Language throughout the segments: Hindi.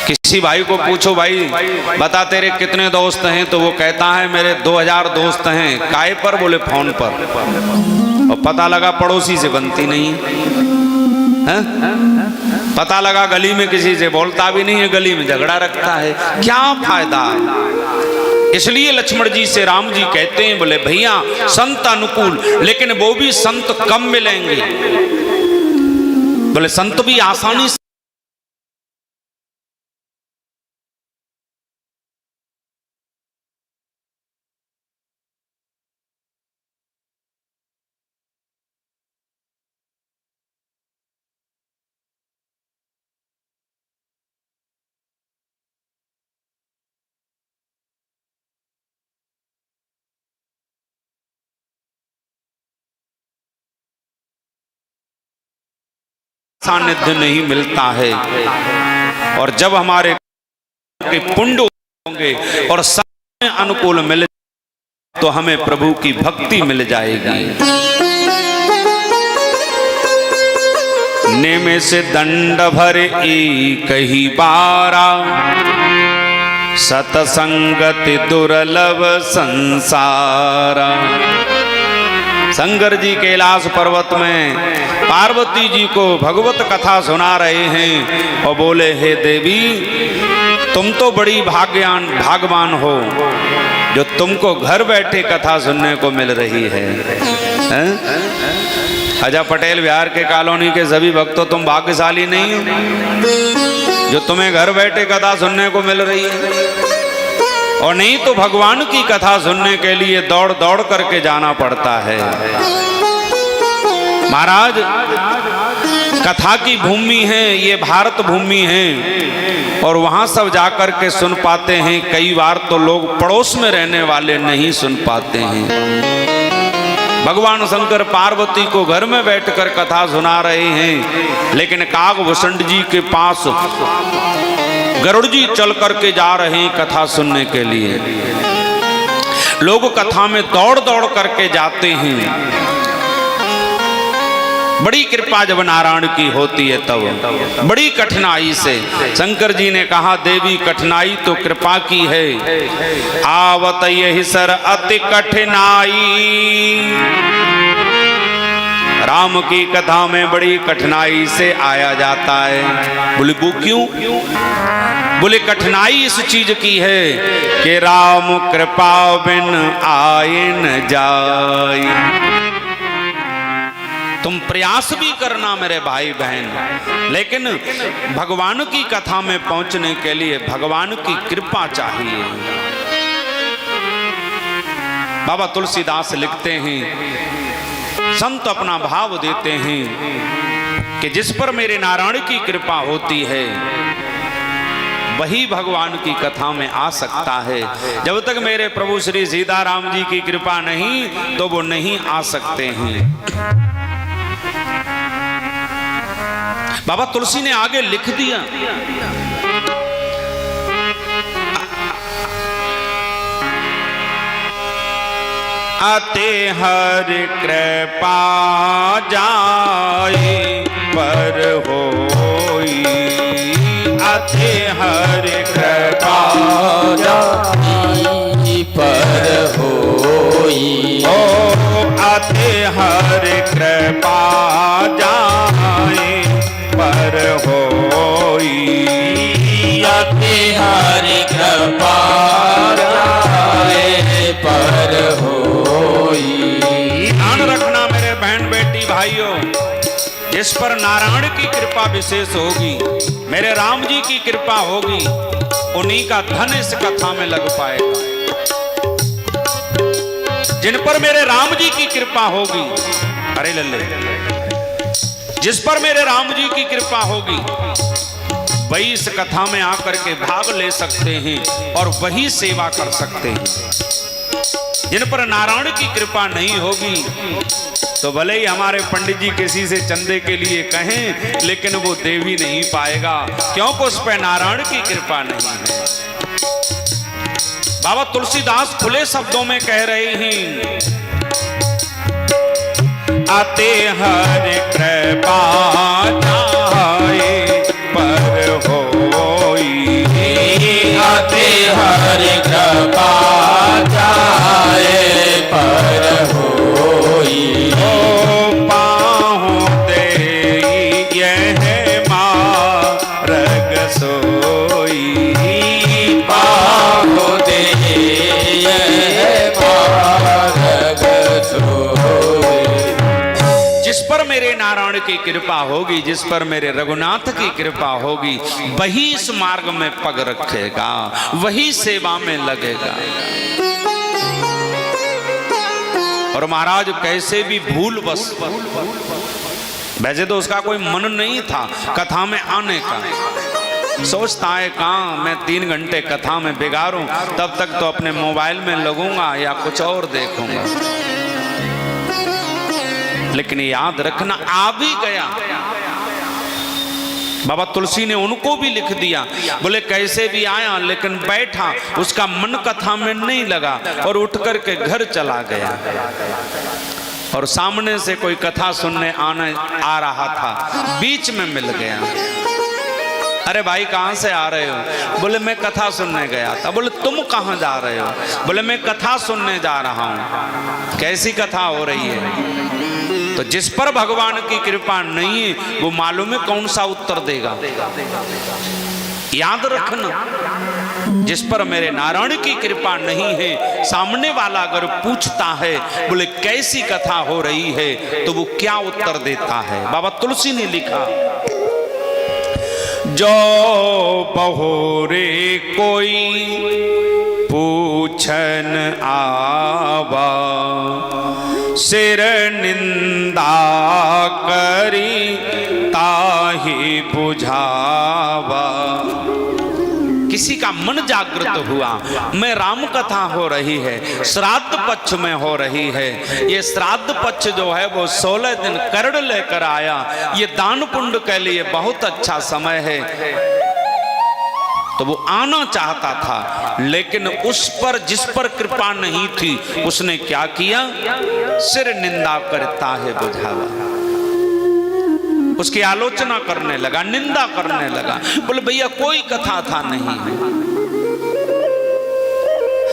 किसी भाई को पूछो, भाई बता तेरे कितने दोस्त हैं, तो वो कहता है मेरे 2000 दोस्त हैं। काय पर? बोले फोन पर। और पता लगा पड़ोसी से बनती नहीं है, पता लगा गली में किसी से बोलता भी नहीं है, गली में झगड़ा रखता है, क्या फायदा है। इसलिए लक्ष्मण जी से राम जी कहते हैं, बोले भैया संत अनुकूल, लेकिन वो भी संत कम मिलेंगे। बोले संत भी आसानी से सानिध्य नहीं मिलता है। और जब हमारे पुण्य होंगे और समय अनुकूल मिल तो हमें प्रभु की भक्ति मिल जाएगी। नेमे से दंड भर एक ही बारा, सतसंगति दुर्लभ संसारा। शंकर जी कैलाश पर्वत में पार्वती जी को भगवत कथा सुना रहे हैं और बोले, हे देवी तुम तो बड़ी भाग्यवान हो जो तुमको घर बैठे कथा सुनने को मिल रही है। अजा पटेल बिहार के कॉलोनी के सभी भक्तों, तुम भाग्यशाली नहीं हो जो तुम्हें घर बैठे कथा सुनने को मिल रही है। और नहीं तो भगवान की कथा सुनने के लिए दौड़ दौड़ करके जाना पड़ता है। महाराज कथा की भूमि है ये, भारत भूमि है, और वहां सब जाकर के सुन पाते हैं। कई बार तो लोग पड़ोस में रहने वाले नहीं सुन पाते हैं। भगवान शंकर पार्वती को घर में बैठकर कथा सुना रहे हैं, लेकिन कागभूषण जी के पास गरुड़ जी चल करके जा रहे हैं कथा सुनने के लिए। लोग कथा में दौड़ दौड़ करके जाते हैं। बड़ी कृपा जब नारायण की होती है तब बड़ी कठिनाई से शंकर जी ने कहा, देवी कठिनाई तो कृपा की है, आवत यही सर अति कठिनाई। राम की कथा में बड़ी कठिनाई से आया जाता है। बोले वो क्यों? बोले कठिनाई इस चीज की है कि राम कृपा बिन आए न जाए। तुम प्रयास भी करना मेरे भाई बहन, लेकिन भगवान की कथा में पहुंचने के लिए भगवान की कृपा चाहिए। बाबा तुलसीदास लिखते हैं, संत अपना भाव देते हैं कि जिस पर मेरे नारायण की कृपा होती है वही भगवान की कथा में आ सकता है। जब तक मेरे प्रभु श्री सीताराम जी की कृपा नहीं तो वो नहीं आ सकते हैं। बाबा तुलसी ने आगे लिख दिया, अते हर कृपा जाए पर होई, अते हर कृपा जाए पर होई। ओ अते हर कृपा जाए पर होई, अते हर कृपा जाए पर होई। ध्यान रखना मेरे बहन बेटी भाइयों, जिस पर नारायण की कृपा विशेष होगी, मेरे राम जी की कृपा होगी, उन्हीं का धन इस कथा में लग पाएगा। जिन पर मेरे राम जी की कृपा होगी, अरे लल्ले, जिस पर मेरे राम जी की कृपा होगी वही इस कथा में आकर के भाग ले सकते हैं और वही सेवा कर सकते हैं। जिन पर नारायण की कृपा नहीं होगी तो भले ही हमारे पंडित जी किसी से चंदे के लिए कहें, लेकिन वो दे भी नहीं पाएगा, क्योंकि उस पर नारायण की कृपा नहीं है। बाबा तुलसीदास खुले शब्दों में कह रहे हैं, अते हर कृपा जाए पर होई, नारायण की कृपा होगी, जिस पर मेरे रघुनाथ की कृपा होगी, वही इस मार्ग में पग रखेगा, वही सेवा में लगेगा। और महाराज कैसे भी भूल बस, वैसे तो उसका कोई मन नहीं था कथा में आने का, सोचता है कहाँ मैं 3 घंटे कथा में बिगाड़ूं, तब तक तो अपने मोबाइल में लगूंगा या कुछ और देखूंगा। लेकिन याद रखना आ भी गया। बाबा तुलसी ने उनको भी लिख दिया, बोले कैसे भी आया लेकिन बैठा, उसका मन कथा में नहीं लगा और उठ करके घर चला गया। और सामने से कोई कथा सुनने आ रहा था, बीच में मिल गया। अरे भाई कहाँ से आ रहे हो? बोले मैं कथा सुनने गया था। बोले तुम कहाँ जा रहे हो? बोले मैं कथा सुनने जा रहा हूँ। कैसी कथा हो रही है? तो जिस पर भगवान की कृपा नहीं है वो मालूम है कौन सा उत्तर देगा। याद रखना, जिस पर मेरे नारायण की कृपा नहीं है, सामने वाला अगर पूछता है बोले कैसी कथा हो रही है, तो वो क्या उत्तर देता है? बाबा तुलसी ने लिखा, जो बहोरे कोई पूछन आवा, सिर निंदा करी ताहि बुझावा। किसी का मन जागृत हुआ, मैं राम कथा हो रही है, श्राद्ध पक्ष में हो रही है, ये श्राद्ध पक्ष जो है वो 16 दिन करड़ लेकर आया, ये दान पुण्य के लिए बहुत अच्छा समय है। तो वो आना चाहता था, लेकिन उस पर जिस पर कृपा नहीं थी उसने क्या किया? सिर निंदा करता है बुझावा, उसकी आलोचना करने लगा, निंदा करने लगा। बोले भैया कोई कथा था नहीं।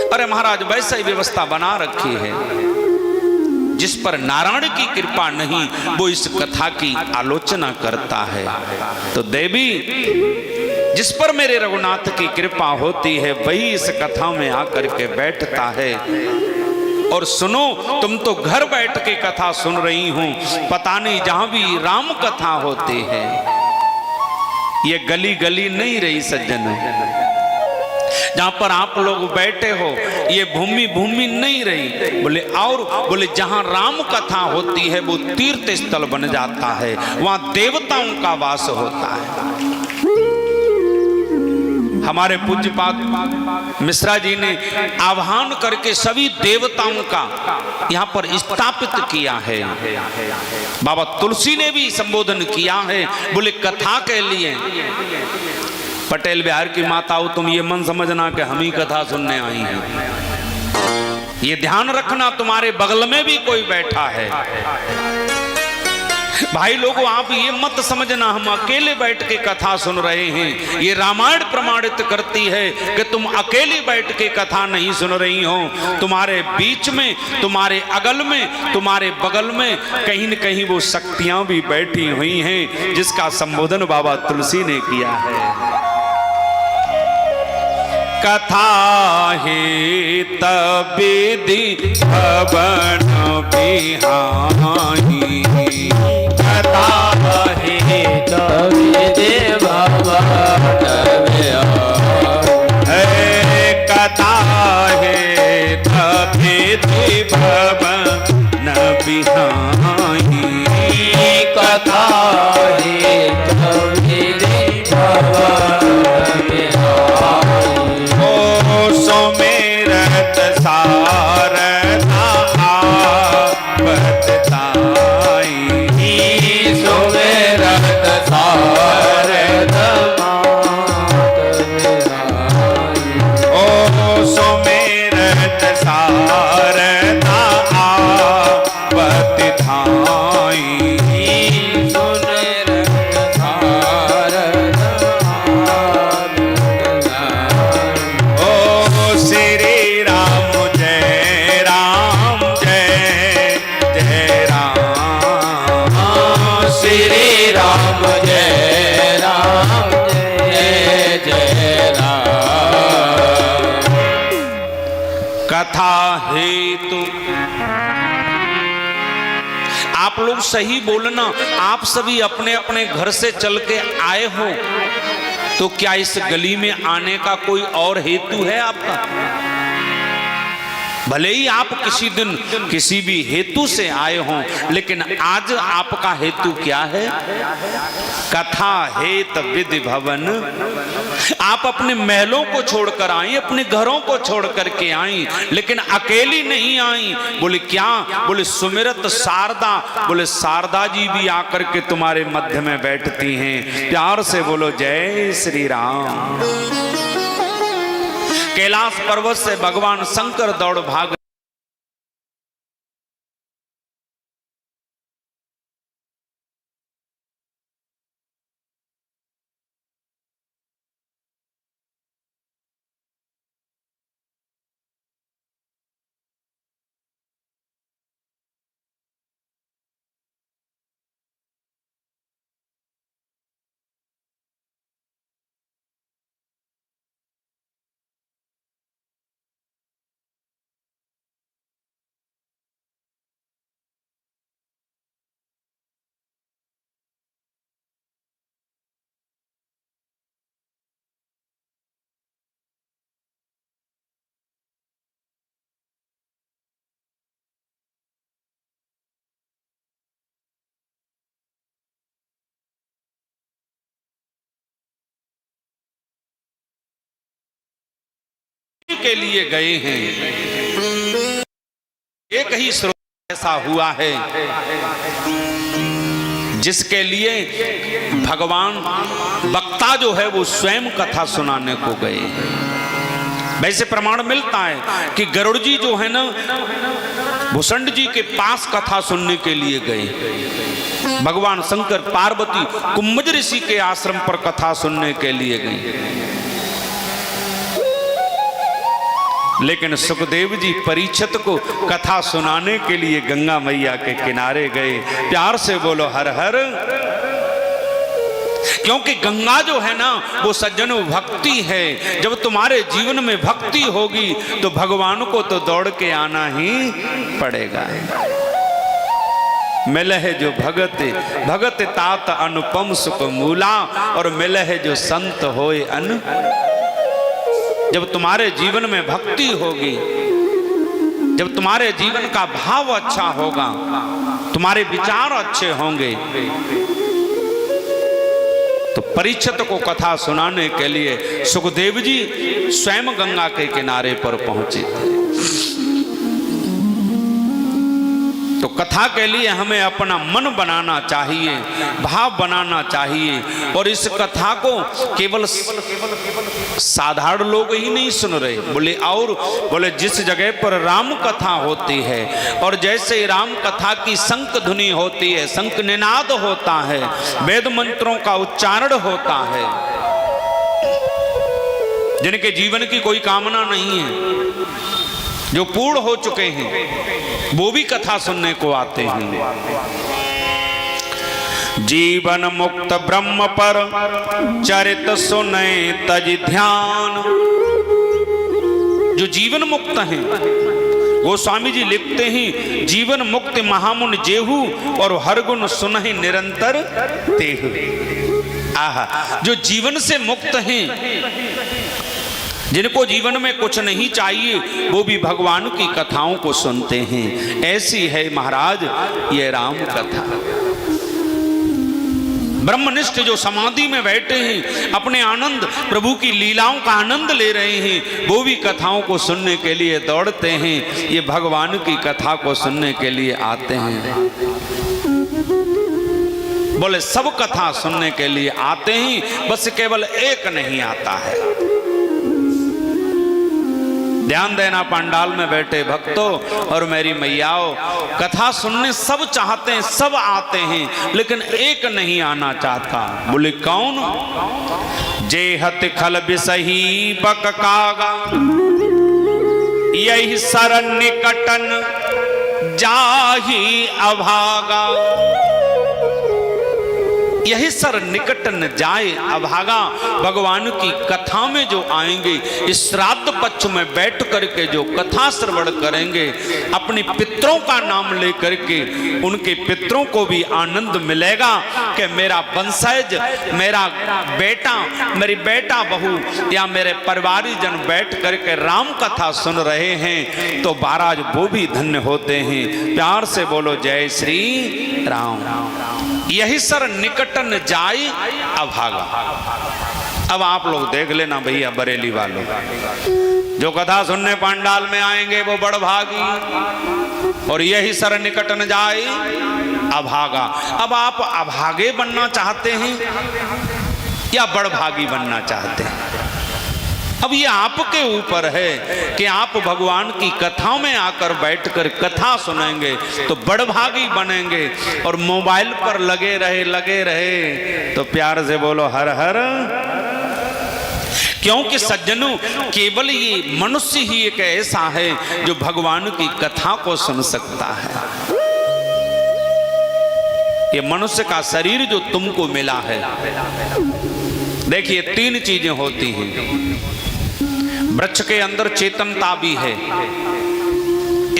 अरे महाराज वैसा ही व्यवस्था बना रखी है, जिस पर नारायण की कृपा नहीं वो इस कथा की आलोचना करता है। तो देवी, जिस पर मेरे रघुनाथ की कृपा होती है वही इस कथा में आकर के बैठता है। और सुनो, तुम तो घर बैठ के कथा सुन रही हूं, पता नहीं जहां भी राम कथा होती है, ये गली गली नहीं रही सज्जन, जहां पर आप लोग बैठे हो ये भूमि भूमि नहीं रही। बोले और बोले जहां राम कथा होती है वो तीर्थ स्थल बन जाता है, वहां देवताओं का वास होता है। हमारे पूज्यपाद मिश्रा जी ने आह्वान करके सभी देवताओं का यहाँ पर स्थापित किया है। बाबा तुलसी ने भी संबोधन किया है, बोले कथा के लिए पटेल बिहार की माताओं तुम ये मन समझना कि हम ही कथा सुनने आई हैं, ये ध्यान रखना तुम्हारे बगल में भी कोई बैठा है। भाई लोगों आप ये मत समझना हम अकेले बैठ के कथा सुन रहे हैं, ये रामायण प्रमाणित करती है कि तुम अकेले बैठ के कथा नहीं सुन रही हो, तुम्हारे बीच में, तुम्हारे अगल में, तुम्हारे बगल में कहीं न कहीं वो शक्तियां भी बैठी हुई हैं, जिसका संबोधन बाबा तुलसी ने किया है। कथा ही तबिधि भवन बिहानी, कथा ही तबिधि भवन बिहानी, कथा ही तबिधि भवन बिहानी, कथा ही तबिधि भवन सुमेरत सारदा बतताई, सुमेरत सारदा ओ सुमेरत सारदा बतताई, कथा हेतु। आप लोग सही बोलना, आप सभी अपने अपने घर से चल के आए हो, तो क्या इस गली में आने का कोई और हेतु है आपका? भले ही आप किसी दिन किसी भी हेतु से आए हों, लेकिन आज आपका हेतु क्या है? कथा हेत विधि भवन। आप अपने महलों को छोड़कर आई, अपने घरों को छोड़ करके आई, लेकिन अकेली नहीं आई। बोले क्या? बोले सुमिरत शारदा। बोले शारदा जी भी आकर के तुम्हारे मध्य में बैठती हैं। प्यार से बोलो जय श्री राम। कैलाश पर्वत से भगवान शंकर दौड़ भाग के लिए गए हैं। एक ही स्रोत ऐसा हुआ है जिसके लिए भगवान वक्ता जो है वो स्वयं कथा सुनाने को गए हैं। वैसे प्रमाण मिलता है कि गरुड़ जी जो है ना, भूषण जी के पास कथा सुनने के लिए गए। भगवान शंकर पार्वती कुंभज ऋषि के आश्रम पर कथा सुनने के लिए गए, लेकिन सुखदेव जी परीक्षित को कथा सुनाने के लिए गंगा मैया के किनारे गए। प्यार से बोलो हर हर। क्योंकि गंगा जो है ना वो सज्जनों भक्ति है। जब तुम्हारे जीवन में भक्ति होगी तो भगवान को तो दौड़ के आना ही पड़ेगा। मिलह जो भगत भगत तात अनुपम सुख मूला, और मिलह जो संत होए अन। जब तुम्हारे जीवन में भक्ति होगी, जब तुम्हारे जीवन का भाव अच्छा होगा, तुम्हारे विचार अच्छे होंगे, तो परीक्षित को कथा सुनाने के लिए सुखदेव जी स्वयं गंगा के किनारे पर पहुंचे थे। तो कथा के लिए हमें अपना मन बनाना चाहिए, भाव बनाना चाहिए। और इस कथा को केवल साधारण लोग ही नहीं सुन रहे, बोले जिस जगह पर राम कथा होती है, और जैसे राम कथा की शंख ध्वनि होती है, शंख निनाद होता है, वेद मंत्रों का उच्चारण होता है, जिनके जीवन की कोई कामना नहीं है, जो पूर्ण हो चुके हैं, वो भी कथा सुनने को आते हैं। जीवन मुक्त ब्रह्म पर चरित सुने तज ध्यान। जो जीवन मुक्त हैं, गोस्वामी जी लिखते हैं, जीवन मुक्त महामुन जेहू, और हर गुण सुनहि निरंतर तेहु। आहा, जो जीवन से मुक्त हैं, जिनको जीवन में कुछ नहीं चाहिए, वो भी भगवान की कथाओं को सुनते हैं। ऐसी है महाराज ये राम कथा। ब्रह्मनिष्ठ जो समाधि में बैठे हैं, अपने आनंद प्रभु की लीलाओं का आनंद ले रहे हैं, वो भी कथाओं को सुनने के लिए दौड़ते हैं। ये भगवान की कथा को सुनने के लिए आते हैं। बोले सब कथा सुनने के लिए आते हैं, बस केवल एक नहीं आता है। ध्यान देना पंडाल में बैठे भक्तों और मेरी मैयाओं, कथा सुनने सब चाहते हैं, सब आते हैं, लेकिन एक नहीं आना चाहता। बोले कौन? जेहत खल बिसही बक कागा, यही सरन निकटन जाही अभागा। यही सर निकट न जाए अभागा। भगवान की कथा में जो आएंगे, इस श्राद्ध पक्ष में बैठ करके जो कथा श्रवण करेंगे, अपने पितरों का नाम लेकर के उनके पितरों को भी आनंद मिलेगा कि मेरा वंशज, मेरा बेटा, मेरी बेटा बहू या मेरे परिवारी जन बैठ करके राम कथा सुन रहे हैं, तो महाराज वो भी धन्य होते हैं। प्यार से बोलो जय श्री राम। यही सर निकट न जाए अभागा। अब आप लोग देख लेना भैया, बरेली वालों, जो कथा सुनने पंडाल में आएंगे वो बड़ भागी, और यही सर निकट न जाए अभागा। अब आप अभागे बनना चाहते हैं या बड़ भागी बनना चाहते हैं? अब ये आपके ऊपर है कि आप भगवान की कथा में आकर बैठकर कथा सुनेंगे तो बड़भागी बनेंगे, और मोबाइल पर लगे रहे तो प्यार से बोलो हर हर। क्योंकि सज्जनों, केवल ये मनुष्य ही एक ऐसा है जो भगवान की कथा को सुन सकता है। ये मनुष्य का शरीर जो तुमको मिला है, देखिए 3 चीजें होती हैं। वृक्ष के अंदर चेतनता भी है,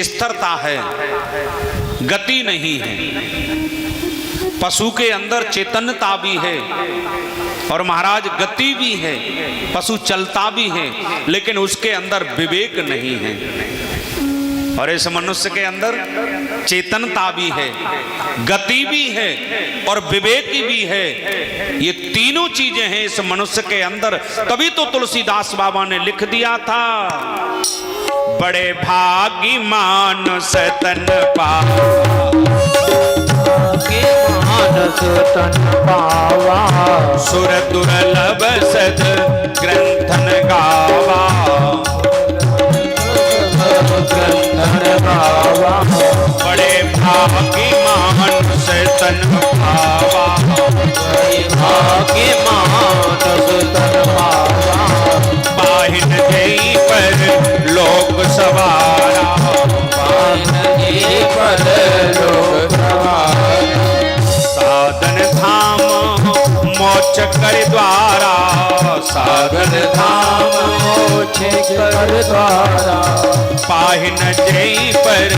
स्थिरता है, गति नहीं है। पशु के अंदर चेतनता भी है और महाराज गति भी है, पशु चलता भी है, लेकिन उसके अंदर विवेक नहीं है। और इस मनुष्य के अंदर चेतनता भी है, गति भी है और विवेक भी है। ये तीनों चीजें हैं इस मनुष्य के अंदर। तभी तो तुलसीदास बाबा ने लिख दिया था, बड़े भागी मानुष तन पावा, सुर दुर्लभ सद ग्रंथन गावा, बड़े भागी मानुष तन पावा, भागी मानुष तन पावा, पाहिन गई पर लोक सवारा, पाहिन गई पर लोक सवारा, साधन धाम मोक्ष कर द्वारा, साधन धाम मोक्ष कर द्वारा, पाहिन जय पर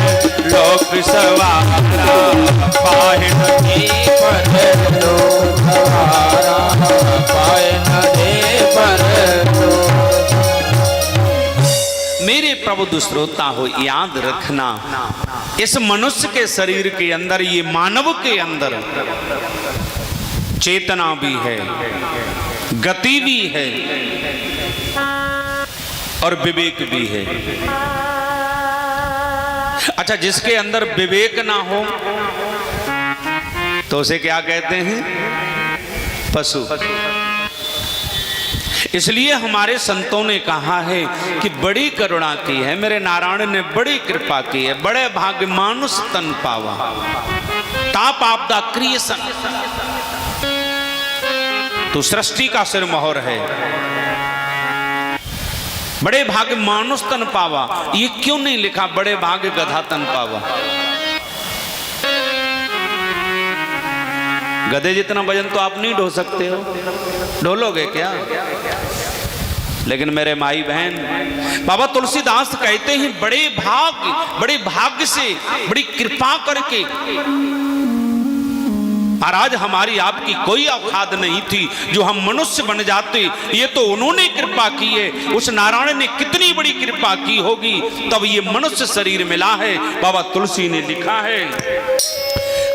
लोक सवारा, पाहिन जय पर लोक सवारा, पाहिन जय पर लोक। मेरे प्रबुद्ध श्रोता हो, याद रखना, इस मनुष्य के शरीर के अंदर, ये मानव के अंदर चेतना भी है, गति भी है और विवेक भी है। अच्छा, जिसके अंदर विवेक ना हो तो उसे क्या कहते हैं? पशु। इसलिए हमारे संतों ने कहा है कि बड़ी करुणा की है, मेरे नारायण ने बड़ी कृपा की है, बड़े भाग्य मानुष तन पावा, ताप आपदा क्रिएशन। तो सृष्टि का सिरमोहर है, बड़े भाग्य मानुष तन पावा। ये क्यों नहीं लिखा बड़े भाग्य गधा तन पावा? गधे जितना वजन तो आप नहीं ढो सकते हो, ढोलोगे क्या? लेकिन मेरे माई बहन, बाबा तुलसीदास कहते हैं बड़े भाग्य से, बड़ी कृपा करके। महाराज, हमारी आपकी कोई औकात नहीं थी जो हम मनुष्य बन जाते, ये तो उन्होंने कृपा की है। उस नारायण ने कितनी बड़ी कृपा की होगी, तब ये मनुष्य शरीर मिला है। बाबा तुलसी ने लिखा है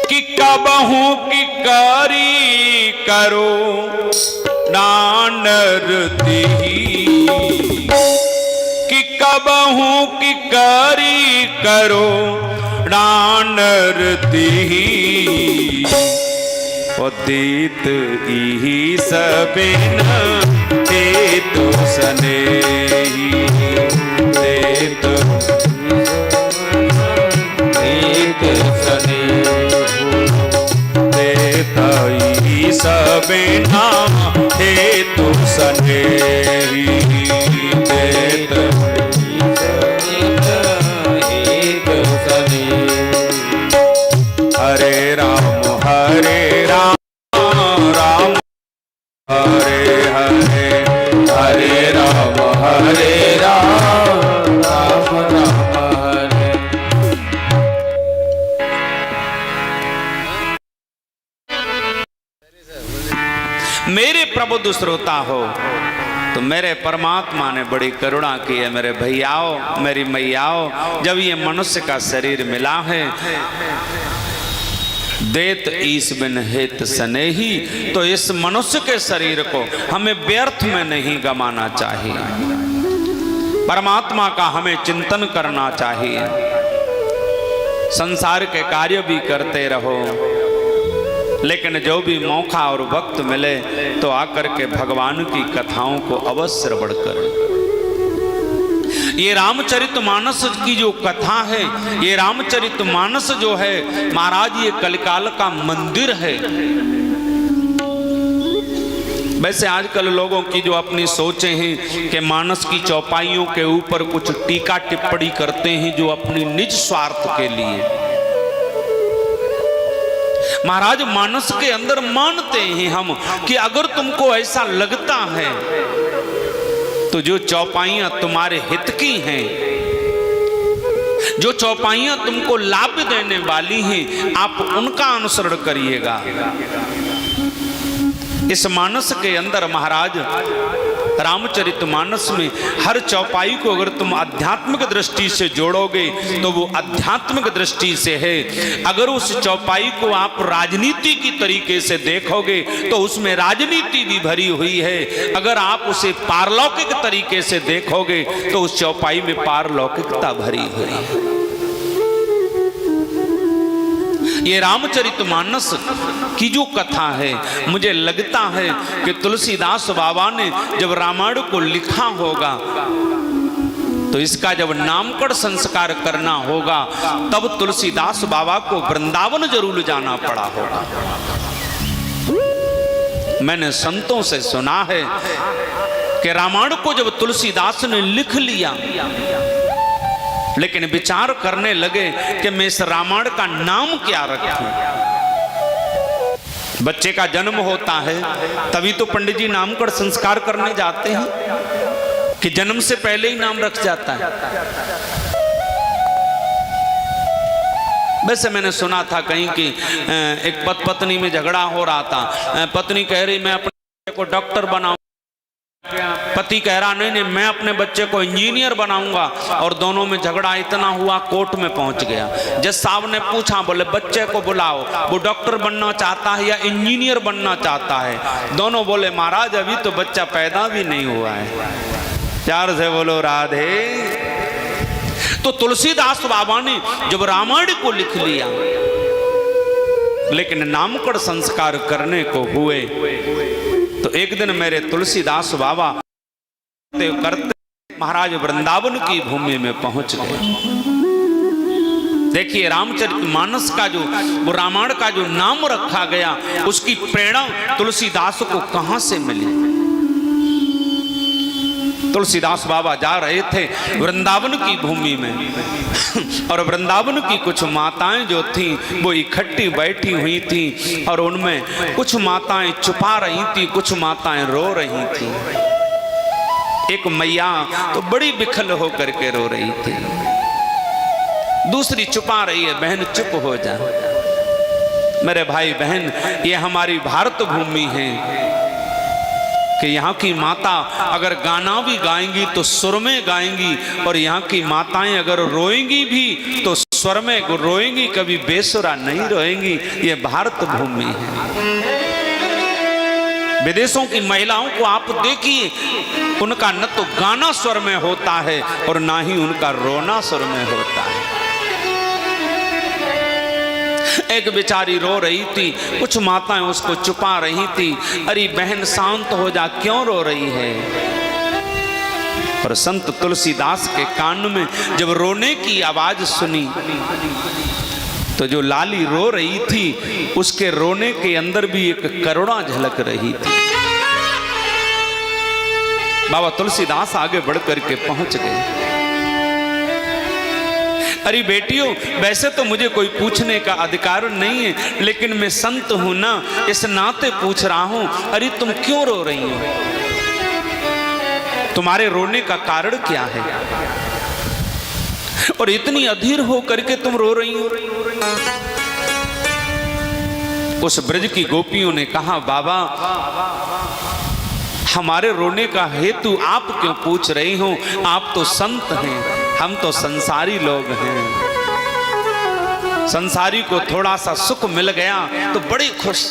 कि कबहू की कारी करो नानरती, कि कबहू की कारी करो नानरती, पतित इही सबिन तेतु सनेही, तेतु सनेही, तेता इही सबिना हेतु सनेही, तेतु हेतु सनेही। हरे राम मेरे प्रबुद्ध श्रोता हो तो मेरे परमात्मा ने बड़ी करुणा की है। मेरे भैयाओं, मेरी मैयाओं, जब ये मनुष्य का शरीर मिला है, देत ईस बिन हित स्नेही, तो इस मनुष्य के शरीर को हमें व्यर्थ में नहीं गंवाना चाहिए। परमात्मा का हमें चिंतन करना चाहिए। संसार के कार्य भी करते रहो, लेकिन जो भी मौका और वक्त मिले तो आकर के भगवान की कथाओं को अवश्य श्रवण करें। ये रामचरितमानस की जो कथा है, ये रामचरितमानस जो है महाराज, ये कलिकाल का मंदिर है। वैसे आजकल लोगों की जो अपनी सोचें हैं कि मानस की चौपाइयों के ऊपर कुछ टीका टिप्पणी करते हैं जो अपनी निज स्वार्थ के लिए। महाराज, मानस के अंदर मानते हैं हम कि अगर तुमको ऐसा लगता है तो जो चौपाइयां तुम्हारे हित की हैं, जो चौपाइयां तुमको लाभ देने वाली हैं, आप उनका अनुसरण करिएगा। इस मानस के अंदर महाराज, रामचरितमानस में हर चौपाई को अगर तुम आध्यात्मिक दृष्टि से जोड़ोगे तो वो आध्यात्मिक दृष्टि से है। अगर उस चौपाई को आप राजनीति की तरीके से देखोगे तो उसमें राजनीति भी भरी हुई है। अगर आप उसे पारलौकिक तरीके से देखोगे तो उस चौपाई में पारलौकिकता भरी हुई है। ये रामचरितमानस की जो कथा है, मुझे लगता है कि तुलसीदास बाबा ने जब रामायण को लिखा होगा तो इसका जब नामकरण संस्कार करना होगा तब तुलसीदास बाबा को वृंदावन जरूर जाना पड़ा होगा। मैंने संतों से सुना है कि रामायण को जब तुलसीदास ने लिख लिया, लेकिन विचार करने लगे कि मैं इस रामायण का नाम क्या रखूं। बच्चे का जन्म होता है तभी तो पंडित जी नामकरण संस्कार करने जाते हैं कि जन्म से पहले ही नाम रख जाता है। वैसे मैंने सुना था कहीं कि एक पत्नी में झगड़ा हो रहा था। पत्नी कह रही मैं अपने बच्चे को डॉक्टर बनाऊं, पति कह रहा नहीं मैं अपने बच्चे को इंजीनियर बनाऊंगा। और दोनों में झगड़ा इतना हुआ कोर्ट में पहुंच गया। जज साहब ने पूछा, बोले बच्चे को बुलाओ, वो डॉक्टर बनना चाहता है या इंजीनियर बनना चाहता है। दोनों बोले महाराज अभी तो बच्चा पैदा भी नहीं हुआ है। प्यार से बोलो राधे। तो तुलसीदास बाबा ने जब रामायण को लिख लिया, लेकिन नामकरण संस्कार करने को हुए तो एक दिन मेरे तुलसीदास बाबा करते महाराज वृंदावन की भूमि में पहुंच गए। देखिए रामचरितमानस का जो रामायण का जो नाम रखा गया, उसकी प्रेरणा तुलसीदास को कहां से मिली। तुलसीदास बाबा जा रहे थे वृंदावन की भूमि में और वृंदावन की कुछ माताएं जो थीं वो इकट्ठी बैठी हुई थीं और उनमें कुछ माताएं छुपा रही थीं, कुछ माताएं रो रही थीं। एक मैया तो बड़ी बिखल होकर के रो रही थी, दूसरी छुपा रही है, बहन चुप हो जा। मेरे भाई बहन, ये हमारी भारत भूमि है कि यहाँ की माता अगर गाना भी गाएंगी तो सुर में गाएंगी, और यहाँ की माताएं अगर रोएंगी भी तो स्वर में रोएंगी, कभी बेसुरा नहीं रोएंगी। ये भारत भूमि है। विदेशों की महिलाओं को आप देखिए, उनका न तो गाना स्वर में होता है और ना ही उनका रोना स्वर में होता है। एक बेचारी रो रही थी, कुछ माताएं उसको छुपा रही थी। अरे बहन शांत हो जा, क्यों रो रही है। और संत तुलसीदास के कान में जब रोने की आवाज सुनी तो जो लाली रो रही थी उसके रोने के अंदर भी एक करुणा झलक रही थी। बाबा तुलसीदास आगे बढ़ करके पहुंच गए। अरे बेटियों, वैसे तो मुझे कोई पूछने का अधिकार नहीं है, लेकिन मैं संत हूं ना, इस नाते पूछ रहा हूं। अरे तुम क्यों रो रही हो, तुम्हारे रोने का कारण क्या है, और इतनी अधीर हो करके तुम रो रही हो। उस ब्रज की गोपियों ने कहा, बाबा हमारे रोने का हेतु आप क्यों पूछ रही हो? आप तो संत हैं, हम तो संसारी लोग हैं। संसारी को थोड़ा सा सुख मिल गया तो बड़ी खुश।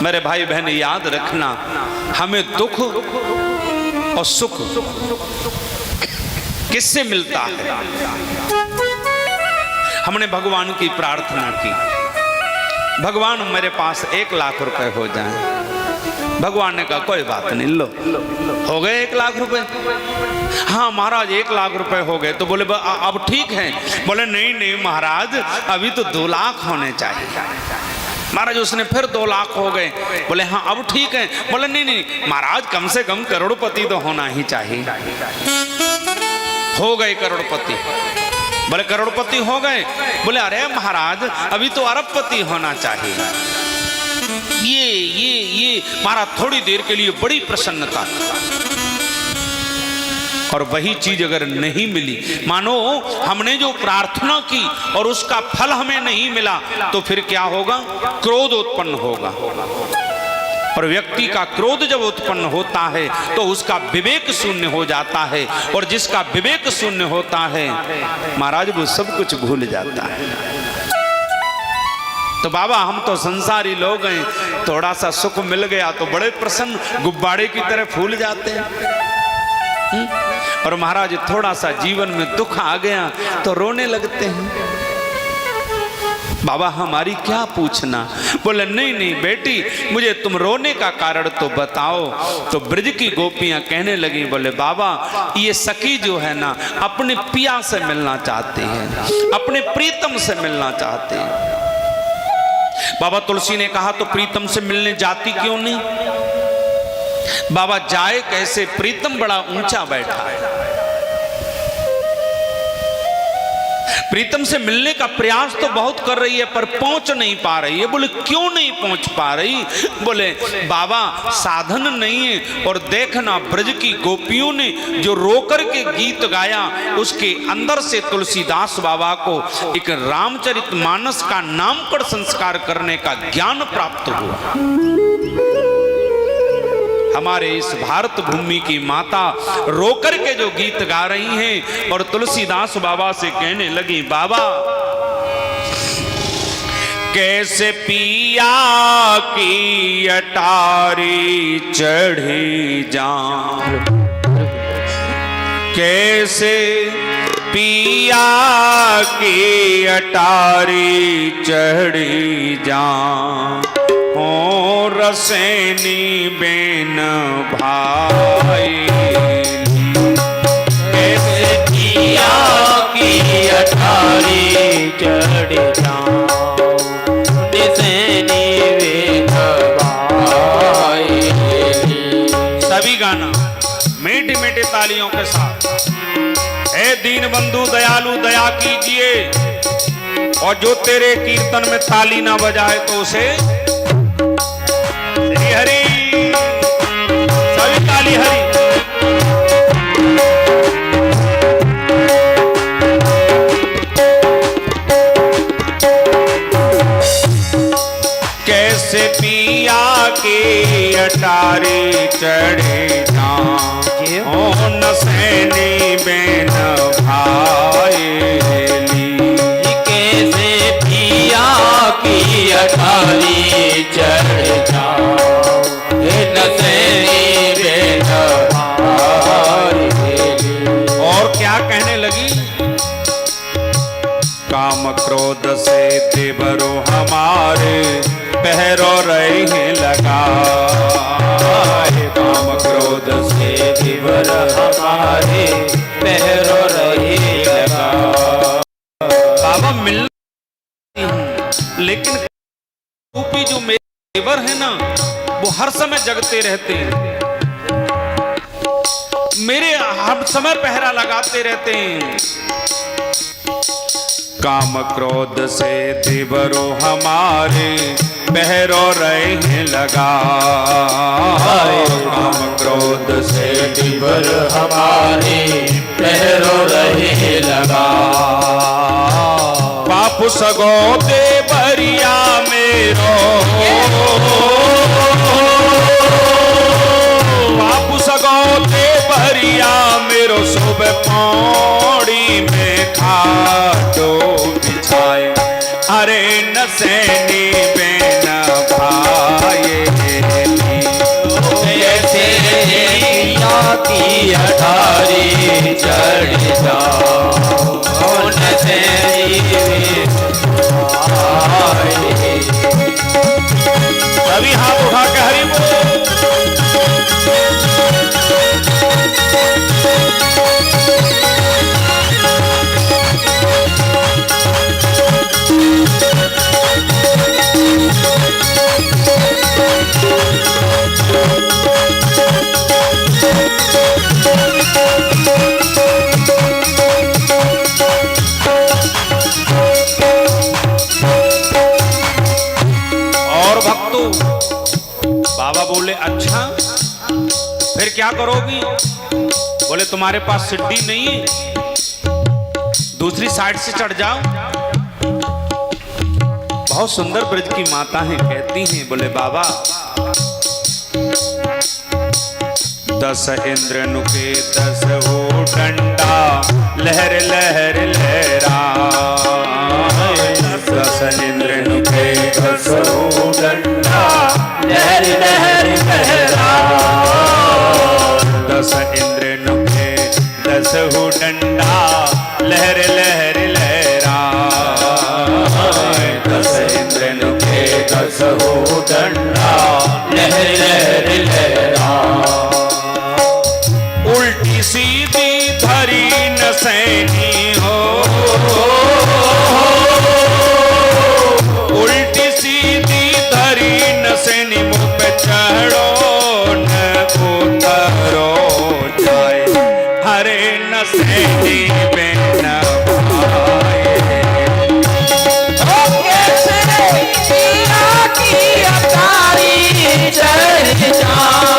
मेरे भाई बहन याद रखना, हमें दुख और सुख किससे मिलता है? हमने भगवान की प्रार्थना की, भगवान मेरे पास 1 लाख रुपए हो जाएं। भगवान ने कहा कोई बात नहीं, लो हो गए 1 लाख रुपए। हाँ महाराज 1 लाख रुपए हो गए। तो बोले अब ठीक है? बोले नहीं नहीं महाराज, अभी तो 2 लाख होने चाहिए। महाराज उसने फिर 2 लाख हो गए। बोले हाँ अब ठीक है? बोले नहीं नहीं महाराज, कम से कम करोड़पति तो होना ही चाहिए। हो गए करोड़पति। बोले करोड़पति हो गए? बोले अरे महाराज अभी तो अरबपति होना चाहिए। ये महाराज थोड़ी देर के लिए बड़ी प्रसन्नता, और वही चीज अगर नहीं मिली, मानो हमने जो प्रार्थना की और उसका फल हमें नहीं मिला, तो फिर क्या होगा? क्रोध उत्पन्न होगा। और व्यक्ति का क्रोध जब उत्पन्न होता है तो उसका विवेक शून्य हो जाता है, और जिसका विवेक शून्य होता है महाराज वो सब कुछ भूल जाता है। तो बाबा हम तो संसारी लोग हैं, थोड़ा सा सुख मिल गया तो बड़े प्रसन्न, गुब्बारे की तरह फूल जाते हैं। और महाराज थोड़ा सा जीवन में दुख आ गया तो रोने लगते हैं। बाबा हमारी क्या पूछना? बोले नहीं नहीं बेटी, मुझे तुम रोने का कारण तो बताओ। तो ब्रज की गोपियां कहने लगी, बोले बाबा ये सखी जो है ना अपने पिया से मिलना चाहते हैं, अपने प्रीतम से मिलना चाहते हैं। बाबा तुलसी ने कहा तो प्रीतम से मिलने जाती क्यों नहीं? बाबा जाए कैसे? प्रीतम बड़ा ऊंचा बैठा है। प्रीतम से मिलने का प्रयास तो बहुत कर रही है पर पहुंच नहीं पा रही है। बोले क्यों नहीं पहुंच पा रही? बोले बाबा साधन नहीं है। और देखना ब्रज की गोपियों ने जो रोकर के गीत गाया, उसके अंदर से तुलसीदास बाबा को एक रामचरितमानस का नामकरण संस्कार करने का ज्ञान प्राप्त हुआ। हमारे इस भारत भूमि की माता रोकर के जो गीत गा रही हैं, और तुलसीदास बाबा से कहने लगी, बाबा कैसे पिया की अटारी चढ़ी जाऊं, कैसे पिया की अटारी चढ़ी जाऊं, हो रसेनी बेन भाई, कैसे पिया की अटारी चढ़ जाऊं, रसेनी बेन भाई। सभी गाना मीठी मीठी तालियों के साथ। हे दीन बंधु दयालु दया कीजिए, और जो तेरे कीर्तन में ताली ना बजाए तो उसे हरी सभी ताली हरी। कैसे पिया की अटारी चढ़े जाऊं, नसैनी बेन भाईली, कैसे पिया की अटारी चढ़ जाऊं, नसैनी बेन भाईली। और क्या कहने लगी? काम क्रोध से देवरो हमारे पहरो रहे लगा, काम क्रोध से देवर हमारे पहरो रहे लगा। बाबा मिलना लेकिन गोपी जो मेरे देवर है ना, वो हर समय जगते रहते हैं, मेरे हर समय पहरा लगाते रहते हैं। काम क्रोध से देवरो हमारे पहरो रहे लगा, काम क्रोध से देवर हमारे पहरो रहे लगा। पाप बापू सगो दे बरिया मेरो, बापू सगो दे बरिया मेरो, सुबह पौड़ी में खाटो बिछाए, अरे नसैनी बेन भाई जैसे की अठारी चढ़ जाओ सभी हाथ उठा के हरि बोल। बाबा बोले अच्छा फिर क्या करोगी? बोले तुम्हारे पास सिड्डी नहीं है, दूसरी साइड से चढ़ जाओ। बहुत सुंदर ब्रज की माता हैं, कहती हैं बोले बाबा 10 इंद्र नुके 10 हो डंडा, लहर लहर लहरा, 10 इंद्र नुके 10 हो डंडा, लहर लहर लहरा, 10 इंद्र नुके 10 हो डंडा, लहर लहर लहरा, 10 इंद्र नुके 10 हो डंडा, लहर लहर लहरा, उल्टी सीधी धरी नसैनी हो, उल्टी सीधी धरी नसैनी, मुँह पे चढ़ो न उतरो जाए, हरे नसैनी बेन भाई की अतारी चढ़ जाओ,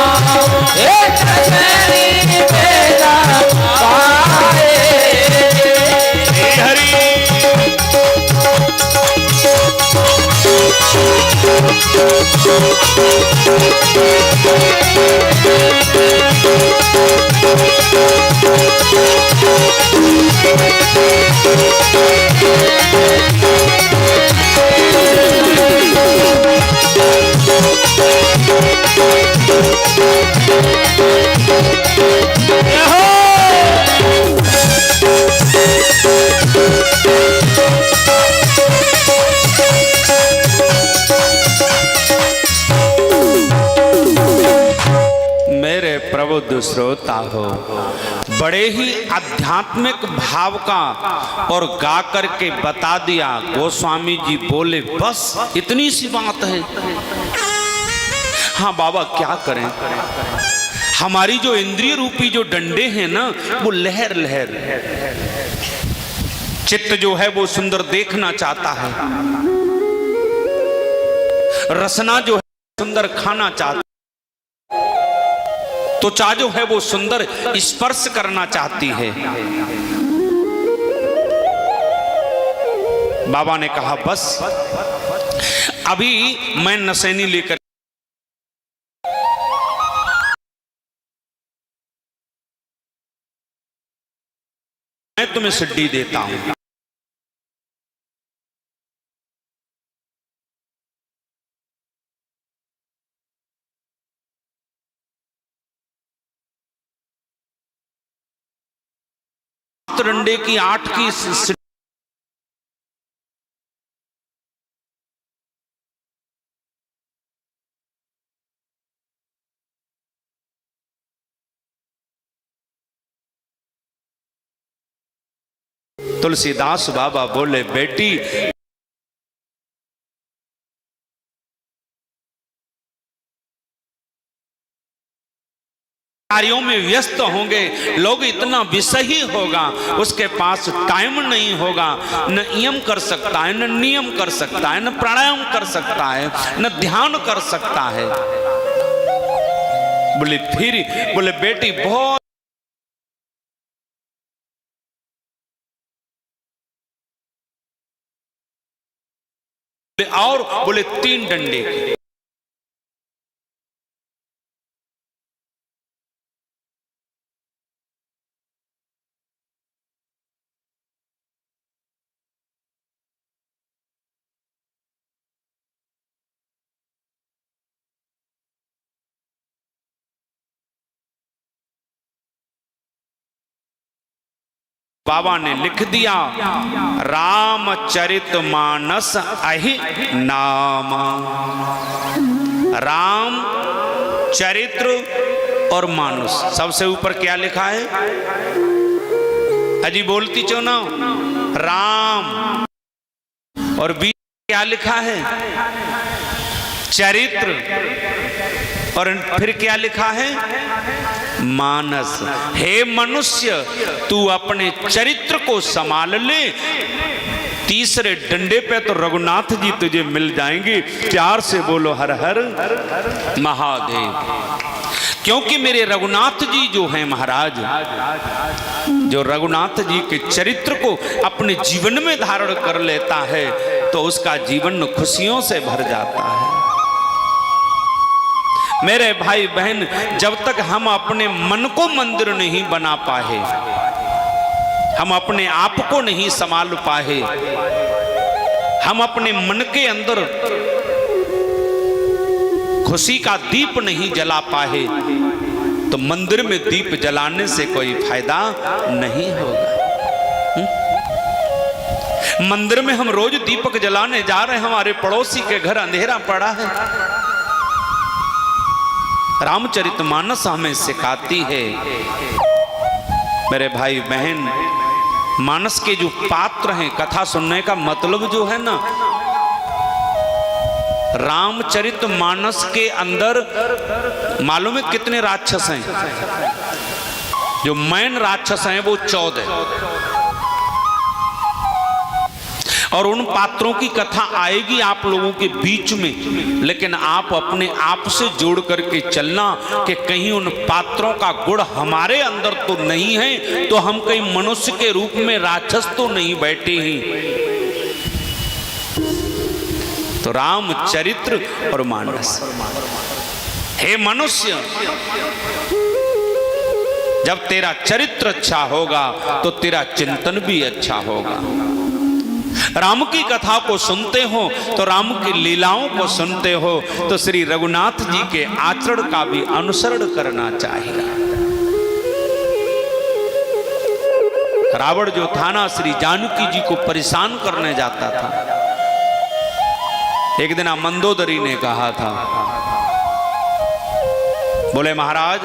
मेरे प्रबुद्ध श्रोता हो, बड़े ही आध्यात्मिक भाव का और गा करके बता दिया। गोस्वामी जी बोले बस इतनी सी बात है। हाँ बाबा क्या करें, हमारी जो इंद्रिय रूपी जो डंडे हैं ना वो लहर लहर, चित्त जो है वो सुंदर देखना चाहता है, रसना जो है सुंदर खाना चाहता, त्वचा जो है वो सुंदर स्पर्श करना चाहती है। बाबा ने कहा बस अभी मैं नसैनी लेकर मैं तुम्हें सिड्डी देता हूं। डंडे की 8 की तुलसीदास बाबा बोले बेटी कार्यों में व्यस्त होंगे, लोग इतना विषय ही होगा, उसके पास टाइम नहीं होगा, न यम कर सकता है, न नियम कर सकता है, न प्राणायाम कर सकता है, न ध्यान कर सकता है। बोले बेटी बहुत और बोले 3 डंडे के। बाबा ने लिख दिया रामचरितमानस अहि नाम। राम, चरित्र और मानस, सबसे ऊपर क्या लिखा है? अजी बोलती क्यों ना? राम, और बीच क्या लिखा है? चरित्र, और फिर क्या लिखा है? मानस। हे मनुष्य, तू अपने चरित्र को संभाल ले, तीसरे डंडे पे तो रघुनाथ जी तुझे मिल जाएंगे। प्यार से बोलो हर हर महादेव। क्योंकि मेरे रघुनाथ जी जो हैं महाराज, जो रघुनाथ जी के चरित्र को अपने जीवन में धारण कर लेता है तो उसका जीवन खुशियों से भर जाता है। मेरे भाई बहन, जब तक हम अपने मन को मंदिर नहीं बना पाए, हम अपने आप को नहीं संभाल पाए, हम अपने मन के अंदर खुशी का दीप नहीं जला पाए, तो मंदिर में दीप जलाने से कोई फायदा नहीं होगा। मंदिर में हम रोज दीपक जलाने जा रहे हैं, हमारे पड़ोसी के घर अंधेरा पड़ा है। रामचरितमानस हमें सिखाती है मेरे भाई बहन, मानस के जो पात्र हैं, कथा सुनने का मतलब जो है ना, रामचरितमानस के अंदर मालूम है कितने राक्षस हैं? जो मैन राक्षस हैं वो 14, और उन पात्रों की कथा आएगी आप लोगों के बीच में, लेकिन आप अपने आप से जोड़ करके चलना कि कहीं उन पात्रों का गुण हमारे अंदर तो नहीं है, तो हम कहीं मनुष्य के रूप में राक्षस तो नहीं बैठे हैं। तो राम, चरित्र और मानस। हे मनुष्य, जब तेरा चरित्र अच्छा होगा तो तेरा चिंतन भी अच्छा होगा। राम की कथा को सुनते हो तो राम की लीलाओं को सुनते हो तो श्री रघुनाथ जी के आचरण का भी अनुसरण करना चाहिए। रावण जो था ना, श्री जानकी जी को परेशान करने जाता था। एक दिन मंदोदरी ने कहा था, बोले महाराज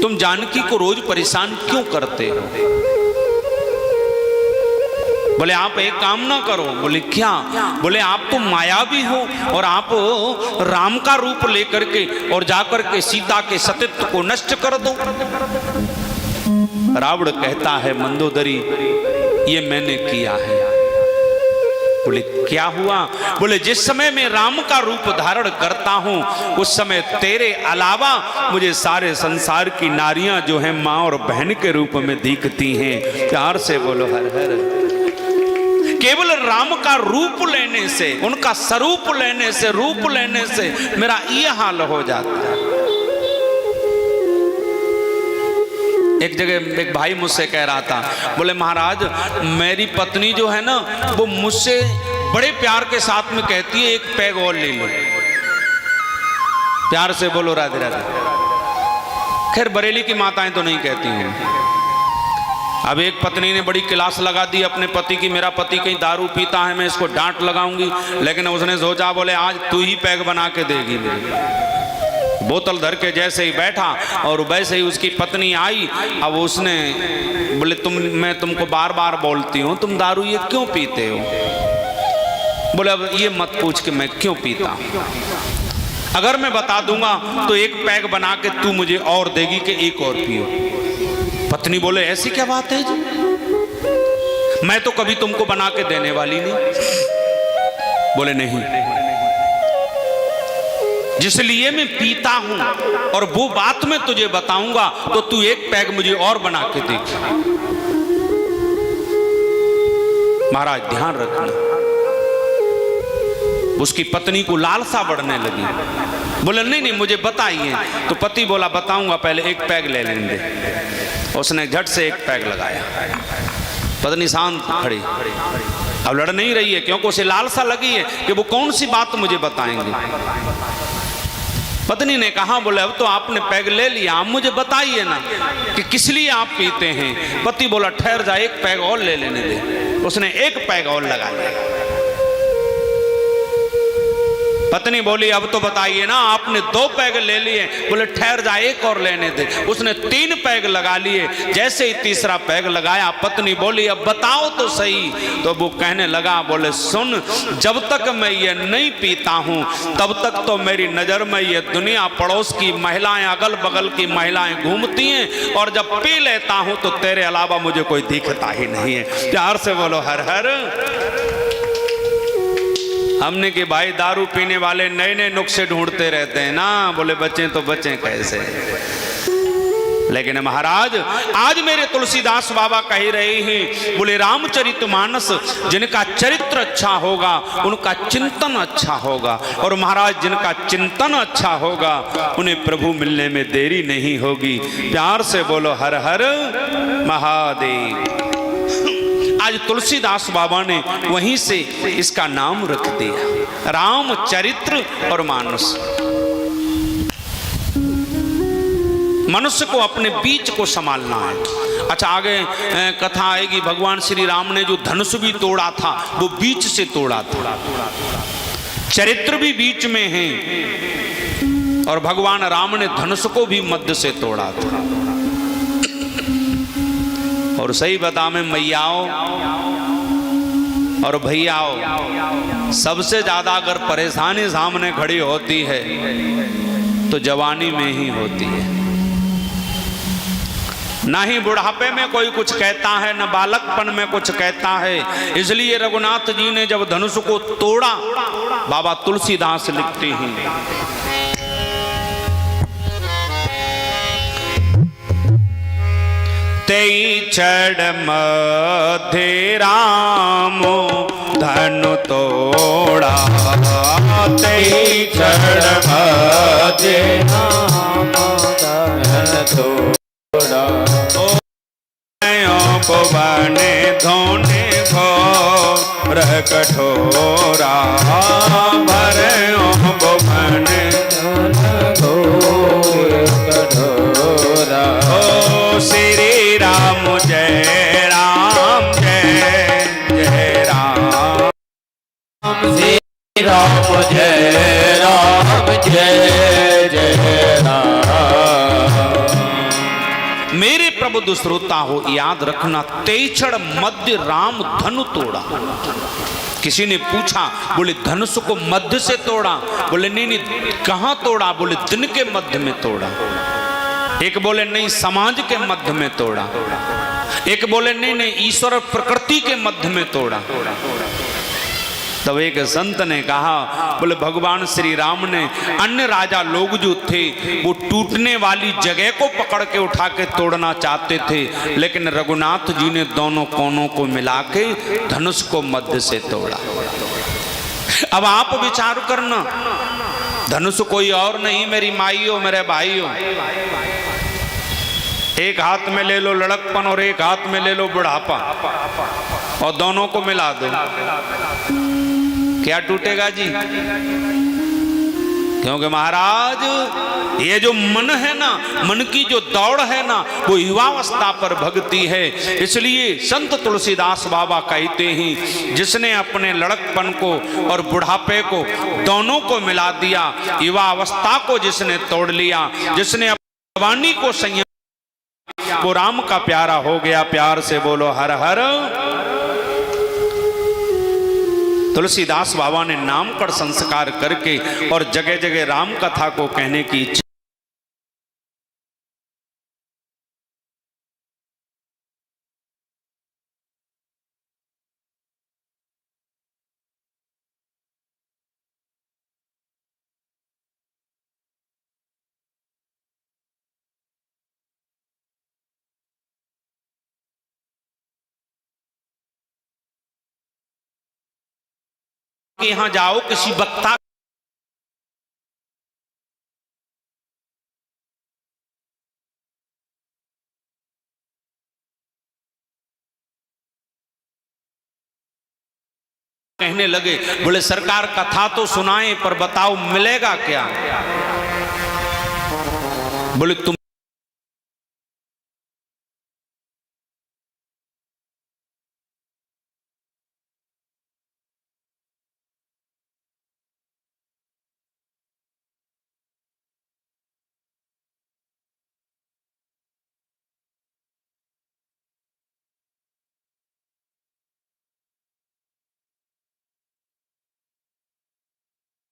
तुम जानकी को रोज परेशान क्यों करते हो? बोले आप एक काम ना करो। बोले क्या? बोले आप तो मायावी हो और आप राम का रूप लेकर के और जाकर के सीता के सतीत्व को नष्ट कर दो। रावण कहता है मंदोदरी ये मैंने किया है। बोले क्या हुआ? बोले जिस समय मैं राम का रूप धारण करता हूं उस समय तेरे अलावा मुझे सारे संसार की नारियां जो हैं मां और बहन के रूप में दिखती हैं। प्यार से बोलो हर हर। केवल राम का रूप लेने से, उनका स्वरूप लेने से, रूप लेने से मेरा ये हाल हो जाता है। एक जगह एक भाई मुझसे कह रहा था, बोले महाराज मेरी पत्नी जो है ना वो मुझसे बड़े प्यार के साथ में कहती है एक पैग और ले लो। प्यार से बोलो राधे राधे। खैर बरेली की माताएं तो नहीं कहती हैं। अब एक पत्नी ने बड़ी क्लास लगा दी अपने पति की, मेरा पति कहीं दारू पीता है मैं इसको डांट लगाऊंगी, लेकिन उसने सोचा बोले आज तू ही पैग बना के देगी मेरी। बोतल धर के जैसे ही बैठा और वैसे ही उसकी पत्नी आई। अब उसने बोले मैं तुमको बार बार बोलती हूँ तुम दारू ये क्यों पीते हो? बोले अब ये मत पूछ के मैं क्यों पीता हूँ, अगर मैं बता दूंगा तो एक पैग बना के तू मुझे और देगी कि एक और पियो। पत्नी बोले ऐसी क्या बात है जी, मैं तो कभी तुमको बना के देने वाली नहीं। बोले नहीं, जिसलिए मैं पीता हूं और वो बात मैं तुझे बताऊंगा तो तू एक पैग मुझे और बना के देगी। महाराज ध्यान रखना। उसकी पत्नी को लालसा बढ़ने लगी, बोले नहीं नहीं मुझे बताइए। तो पति बोला बताऊंगा, पहले एक पैग ले लेंगे। उसने झट से एक पैग लगाया। पत्नी शांत खड़ी, अब लड़ नहीं रही है क्योंकि उसे लालसा लगी है कि वो कौन सी बात मुझे बताएंगे। पत्नी ने कहा बोले अब तो आपने पैग ले लिया, आप मुझे बताइए ना कि किस लिए आप पीते हैं। पति बोला ठहर जा, एक पैग और ले लेने दे। उसने एक पैग और लगा लिया। पत्नी बोली अब तो बताइए ना, आपने 2 पैग ले लिए। बोले ठहर जा, एक और लेने दे। उसने 3 पैग लगा लिए। जैसे ही तीसरा पैग लगाया, पत्नी बोली अब बताओ तो सही। तो वो कहने लगा, बोले सुन, जब तक मैं ये नहीं पीता हूं तब तक तो मेरी नजर में ये दुनिया, पड़ोस की महिलाएं, अगल बगल की महिलाएं घूमती हैं, और जब पी लेता हूं तो तेरे अलावा मुझे कोई दिखता ही नहीं है। प्यार से बोलो हर हर। हमने कि भाई दारू पीने वाले नए नए नुस्खे ढूंढते रहते हैं ना, बोले बचें तो बचें कैसे। लेकिन महाराज आज मेरे तुलसीदास बाबा कह रहे हैं, बोले रामचरितमानस जिनका चरित्र अच्छा होगा उनका चिंतन अच्छा होगा, और महाराज जिनका चिंतन अच्छा होगा उन्हें प्रभु मिलने में देरी नहीं होगी। प्यार से बोलो हर हर महादेव। आज तुलसीदास बाबा ने वहीं से इसका नाम रख दिया, रामचरित्र और मानस। मनुष्य को अपने बीच को संभालना है। अच्छा आगे कथा आएगी, भगवान श्री राम ने जो धनुष भी तोड़ा था वो बीच से तोड़ा था, चरित्र भी बीच में है, और भगवान राम ने धनुष को भी मध्य से तोड़ा था। और सही बता मैं मैयाओं और भैयाओं, सबसे ज्यादा अगर परेशानी सामने खड़ी होती है तो जवानी में ही होती है। ना ही बुढ़ापे में कोई कुछ कहता है, न बालकपन में कुछ कहता है। इसलिए रघुनाथ जी ने जब धनुष को तोड़ा, बाबा तुलसीदास लिखते हैं तेई छड़ मध्य राम धनु तोड़ा, तेई छड़ मध्य राम धनु तोड़ा। पवन धोने घोर कठोरा, भरे पवन घोर कठोरा। ओ श्री राम जय राम जय जय राम, श्री राम जय राम जय जय राम। मेरे प्रबुद्ध श्रोता हो याद रखना, तेईछड़ मध्य राम धनु तोड़ा। किसी ने पूछा, बोले धनुष को मध्य से तोड़ा? बोले नहीं नहीं, कहां तोड़ा? बोले दिन के मध्य में तोड़ा। एक बोले नहीं समाज के मध्य में तोड़ा, एक बोले नहीं नहीं ईश्वर प्रकृति के मध्य में तोड़ा। तब एक संत ने कहा, बोले भगवान श्री राम ने अन्य राजा लोग जो थे वो टूटने वाली जगह को पकड़ के उठा के तोड़ना चाहते थे, लेकिन रघुनाथ जी ने दोनों कोनों को मिला के धनुष को मध्य से तोड़ा। अब आप विचार करना, धनुष कोई और नहीं, मेरी माइयों मेरे भाइयों, एक हाथ में ले लो लड़कपन और एक हाथ में ले लो बुढ़ापा, और दोनों को मिला दो, क्या टूटेगा जी? क्योंकि महाराज ये जो मन है ना, मन की जो दौड़ है ना, वो युवावस्था पर भगती है। इसलिए संत तुलसीदास बाबा कहते हैं, जिसने अपने लड़कपन को और बुढ़ापे को दोनों को मिला दिया, युवावस्था को जिसने तोड़ लिया, जिसने जवानी को संयम, वो राम का प्यारा हो गया। प्यार से बोलो हर हर। तुलसीदास बाबा ने नाम पर संस्कार करके और जगह जगह राम कथा को कहने की इच्छा के यहाँ जाओ, किसी वक्ता कहने लगे, बोले सरकार कथा तो सुनाएं पर बताओ मिलेगा क्या? बोले तुम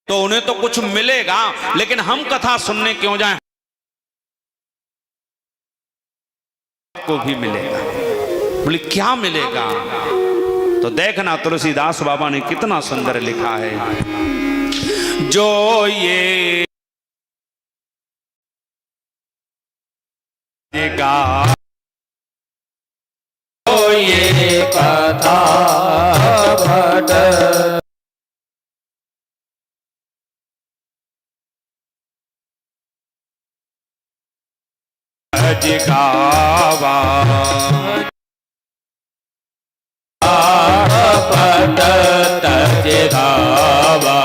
तो उन्हें तो कुछ मिलेगा, लेकिन हम कथा सुनने क्यों जाएं? को भी मिलेगा। बोले क्या मिलेगा? तो देखना तुलसीदास बाबा ने कितना सुंदर लिखा है। जो ये कथा भट गावा पट तज गावा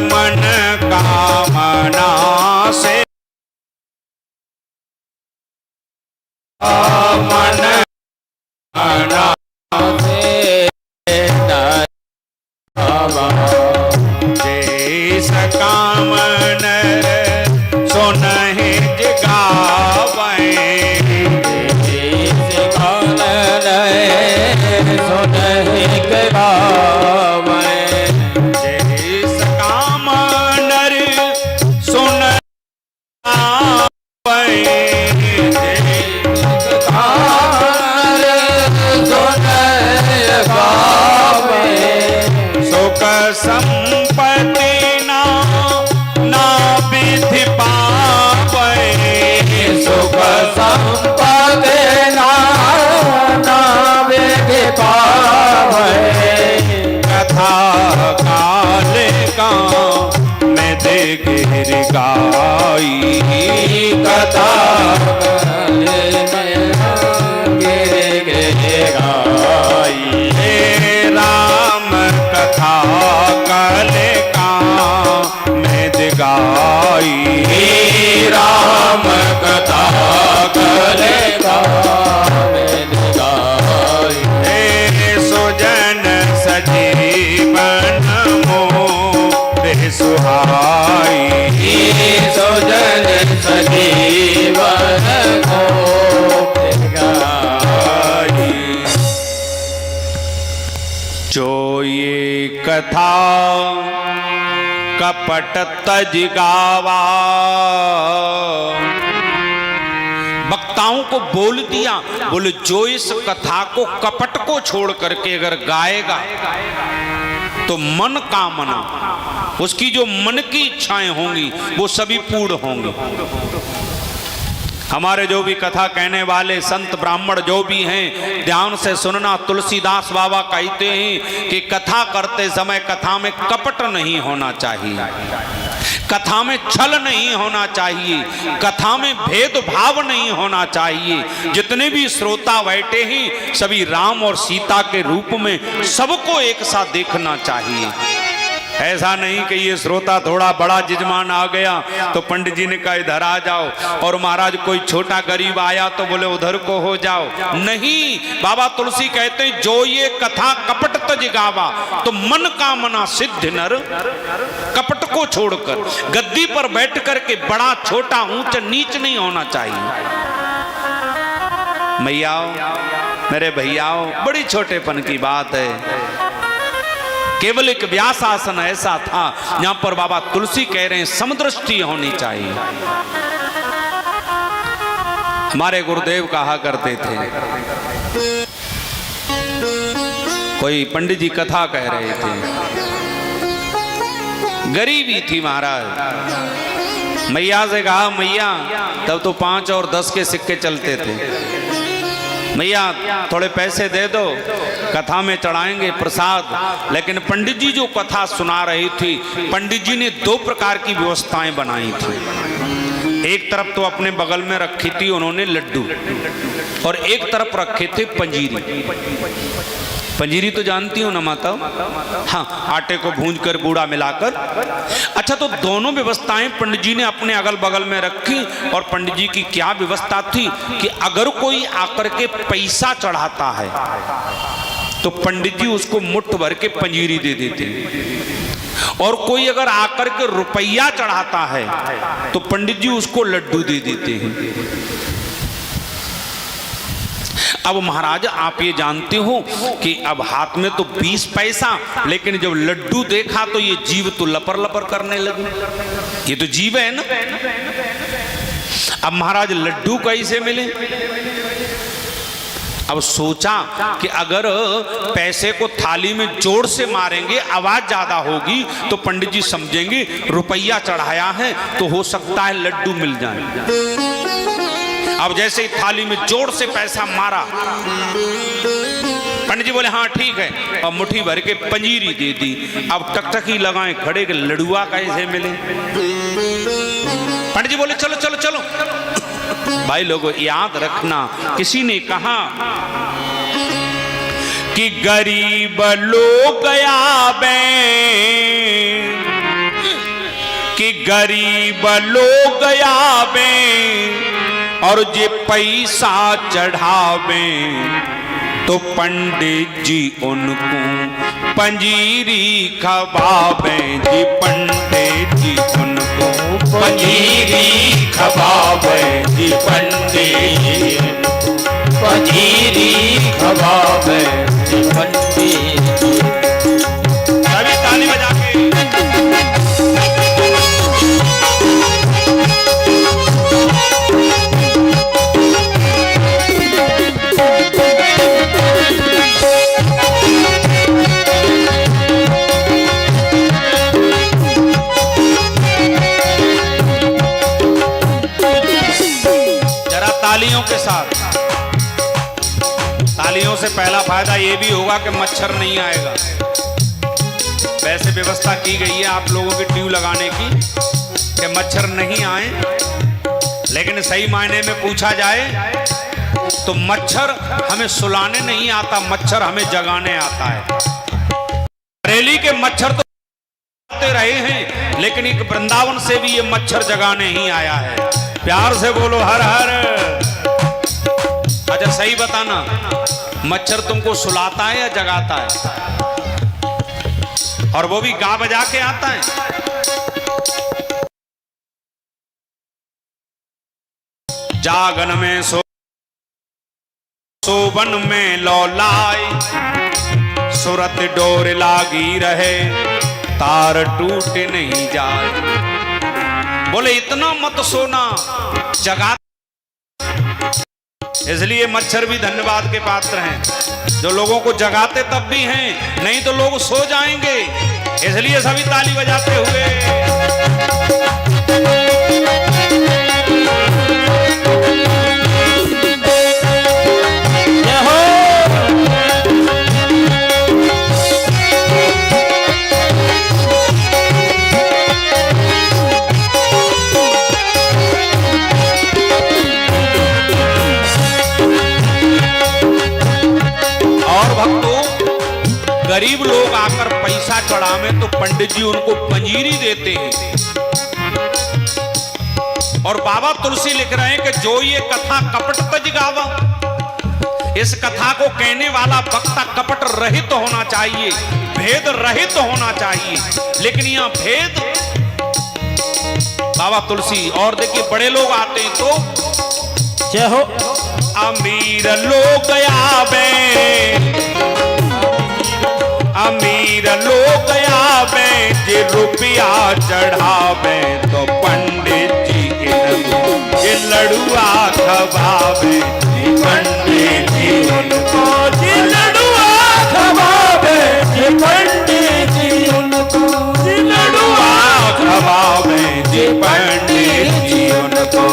मन कामना से मन कामना से जैस काम नर सुनहि जगावै, सुनहि गावै जैस काम नर सुन सुख संपत्ति ना विधि पावै, सुख संपत्ति ना विधि पावै कथा काल का मैं दे गिर गाई, कथा गिर गिर गाई राम कथा काल का मैं दे गाई, राम कथा करे सुजन सजीवन मोह सुहाई, सुजन सजीवन को गाई। जो ये कथा कपट तज गावा, वक्ताओं को बोल दिया, बोले जो इस कथा को कपट को छोड़ करके अगर गाएगा तो मन कामना, उसकी जो मन की इच्छाएं होंगी वो सभी पूर्ण होंगी। हमारे जो भी कथा कहने वाले संत ब्राह्मण जो भी हैं, ध्यान से सुनना। तुलसीदास बाबा कहते हैं कि कथा करते समय कथा में कपट नहीं होना चाहिए, कथा में छल नहीं होना चाहिए, कथा में भेदभाव नहीं होना चाहिए। जितने भी श्रोता बैठे हैं सभी राम और सीता के रूप में सबको एक साथ देखना चाहिए। ऐसा नहीं कि ये श्रोता थोड़ा बड़ा जजमान आ गया तो पंडित जी ने कहा इधर आ जाओ, और महाराज कोई छोटा गरीब आया तो बोले उधर को हो जाओ। नहीं, बाबा तुलसी कहते हैं जो ये कथा कपट तज गावा, तो मन कामना सिद्ध नर कपट को छोड़कर गद्दी पर बैठ कर के बड़ा छोटा ऊंच नीच नहीं होना चाहिए। मैयाओ मेरे भैयाओ, बड़ी छोटेपन की बात है। केवल एक व्यास आसन ऐसा था जहां पर बाबा तुलसी कह रहे हैं समदृष्टि होनी चाहिए। हमारे गुरुदेव कहा करते थे, कोई पंडित जी कथा कह रहे थे, गरीबी थी महाराज। मैया से कहा मैया, तब तो 5 और 10 के सिक्के चलते थे। भैया थोड़े पैसे दे दो, कथा में चढ़ाएंगे प्रसाद। लेकिन पंडित जी जो कथा सुना रही थी, पंडित जी ने दो प्रकार की व्यवस्थाएं बनाई थी। एक तरफ तो अपने बगल में रखी थी उन्होंने लड्डू, और एक तरफ रखे थे पंजीरी। पंजीरी तो जानती हो ना माता? हाँ, आटे को भूंज कर बूढ़ा मिलाकर। अच्छा, तो दोनों व्यवस्थाएं पंडित जी ने अपने अगल बगल में रखी। और पंडित जी की क्या व्यवस्था थी कि अगर कोई आकर के पैसा चढ़ाता है तो पंडित जी उसको मुट्ठ भर के पंजीरी दे देते हैं, और कोई अगर आकर के रुपया चढ़ाता है तो पंडित जी उसको लड्डू दे देते हैं। अब महाराज आप ये जानते हो कि अब हाथ में तो 20 पैसा, लेकिन जब लड्डू देखा तो ये जीव तो लपर लपर करने लगी। ये तो जीव है ना। अब महाराज लड्डू कैसे मिले? अब सोचा कि अगर पैसे को थाली में जोर से मारेंगे, आवाज ज्यादा होगी तो पंडित जी समझेंगे रुपया चढ़ाया है, तो हो सकता है लड्डू मिल जाए। अब जैसे ही थाली में जोर से पैसा मारा, पंडित जी बोले हाँ ठीक है, और मुट्ठी भर के पंजीरी दे दी। अब टकटकी लगाए खड़े के लड़ुआ कैसे मिले? पंडित जी बोले चलो चलो चलो। भाई लोगों याद रखना, किसी ने कहा कि गरीब लोग आवे, कि गरीब लोग आवे और जे पैसा चढ़ावे, तो पंडित जी उनको पंजीरी खवावे जी। पंडित जी उनको पंजीरी खवावे जी। पंडित जी पंजीरी खवावे जी। पंडित जी सभी ताली बजा के। तालियों के साथ, तालियों से पहला फायदा ये भी होगा कि मच्छर नहीं आएगा। वैसे व्यवस्था की गई है आप लोगों की ट्यूब लगाने की कि मच्छर नहीं आए, लेकिन सही मायने में पूछा जाए तो मच्छर हमें सुलाने नहीं आता, मच्छर हमें जगाने आता है। बरेली के मच्छर तो आते रहे हैं, लेकिन एक वृंदावन से भी ये मच्छर जगाने ही आया है। प्यार से बोलो हर हर। अच्छा सही बताना, मच्छर तुमको सुलाता है या जगाता है? और वो भी गा बजा के आता है। जागन में सोबन में लौलाए, सुरत डोर लागी रहे, तार टूट नहीं जाए। बोले इतना मत सोना, जगा। इसलिए मच्छर भी धन्यवाद के पात्र हैं, जो लोगों को जगाते तब भी हैं, नहीं तो लोग सो जाएंगे। इसलिए सभी ताली बजाते हुए गरीब लोग आकर पैसा चढ़ावे तो पंडित जी उनको पंजीरी देते हैं। और बाबा तुलसी लिख रहे हैं कि जो ये कथा कपट तज गावा, इस कथा को कहने वाला वक्ता कपट रहित होना चाहिए, भेद रहित होना चाहिए। लेकिन यहाँ भेद बाबा तुलसी, और देखिए बड़े लोग आते हैं तो जय हो। अमीर लोग आवे, अमीर लोग आवे, जे रुपया चढ़ावे, तो पंडित जी इनको ये लड़ुआ खवावे। पंडित जी उनको ये लड़ुआ खवावे, जे पंडित जी उनको ये लड़ुआ खवावे, जे पंडित जी उनको।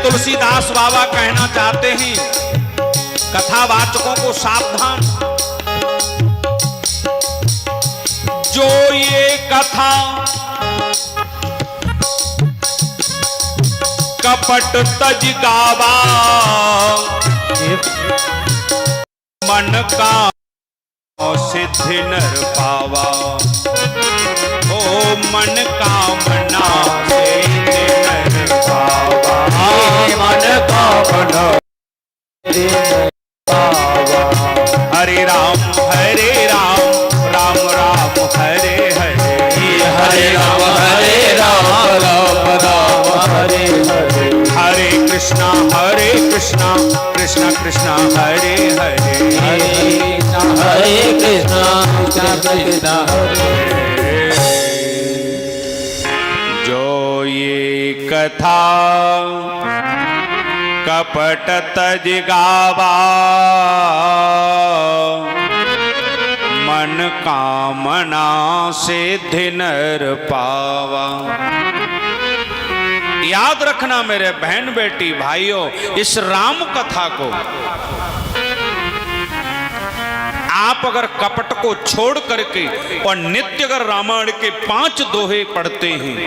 तुलसीदास बाबा कहना चाहते हैं कथावाचकों को सावधान, जो ये कथा कपट तज गावा, मन का सिद्धि नर पावा। ओ मन कामना सिद्धि नर पावा, मन कामना हरे राम राम राम हरे हरे, हरे राम राम राम हरे हरे, हरे कृष्णा कृष्णा कृष्णा हरे हरे, हरे कृष्णा कृष्णा हरे। जो ये कथा कपट तज गावा, मन कामना सिद्धि नर पावा। याद रखना मेरे बहन बेटी भाइयों, इस राम कथा को आप अगर कपट को छोड़ करके और नित्य अगर रामायण के 5 दोहे पढ़ते हैं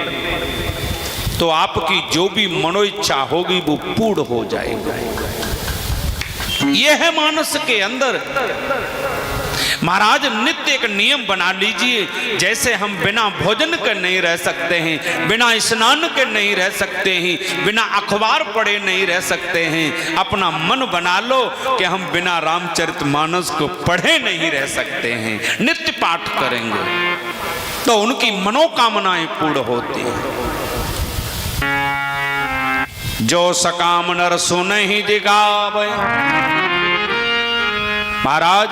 तो आपकी जो भी मनोइच्छा होगी वो पूर्ण हो जाएगी। यह है मानस के अंदर। महाराज नित्य एक नियम बना लीजिए, जैसे हम बिना भोजन के नहीं रह सकते हैं, बिना स्नान के नहीं रह सकते हैं, बिना अखबार पढ़े नहीं रह सकते हैं, अपना मन बना लो कि हम बिना रामचरितमानस को पढ़े नहीं रह सकते हैं। नित्य पाठ करेंगे तो उनकी मनोकामनाएं पूर्ण होती हैं। जो सकाम नर सुनहि दिगावे। महाराज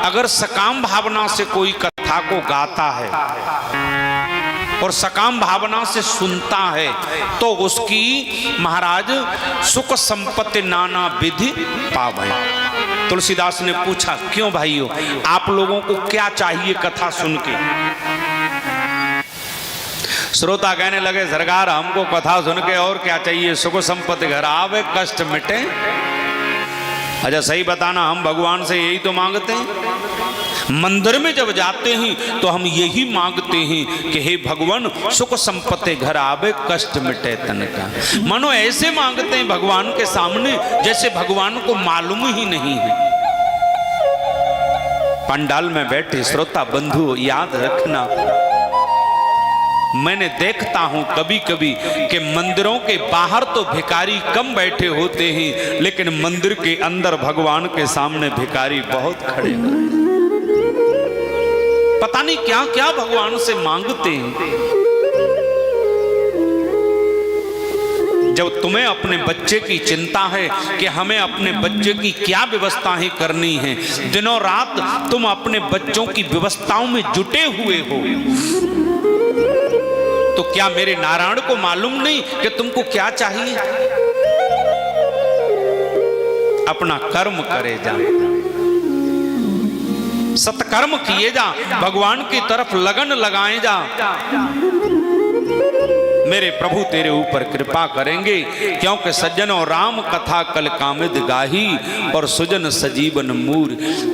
अगर सकाम भावना से कोई कथा को गाता है और सकाम भावना से सुनता है तो उसकी महाराज सुख संपत्ति नाना विधि पावे। तुलसीदास ने पूछा क्यों भाइयों, आप लोगों को क्या चाहिए कथा सुन के? श्रोता कहने लगे सरकार हमको कथा सुन के और क्या चाहिए, सुख संपत्ति घर आवे कष्ट मिटे। अच्छा सही बताना, हम भगवान से यही तो मांगते हैं। मंदिर में जब जाते हैं तो हम यही मांगते हैं कि हे भगवान सुख संपत्ति घर आवे कष्ट मिटे तन का। मानो ऐसे मांगते हैं भगवान के सामने जैसे भगवान को मालूम ही नहीं है। पंडाल में बैठे श्रोता बंधु याद रखना, मैंने देखता हूं कभी कभी कि मंदिरों के बाहर तो भिखारी कम बैठे होते हैं, लेकिन मंदिर के अंदर भगवान के सामने भिखारी बहुत खड़े हैं। पता नहीं क्या क्या भगवान से मांगते हैं। जब तुम्हें अपने बच्चे की चिंता है कि हमें अपने बच्चे की क्या व्यवस्थाएं करनी है, दिनों रात तुम अपने बच्चों की व्यवस्थाओं में जुटे हुए हो, तो क्या मेरे नारायण को मालूम नहीं कि तुमको क्या चाहिए? अपना कर्म करे जा, सत्कर्म किए जा, भगवान की तरफ लगन लगाए जा, मेरे प्रभु तेरे ऊपर कृपा करेंगे। क्योंकि सज्जनों राम कथा कल कामिद गाही और सुजन सजीवन मूर।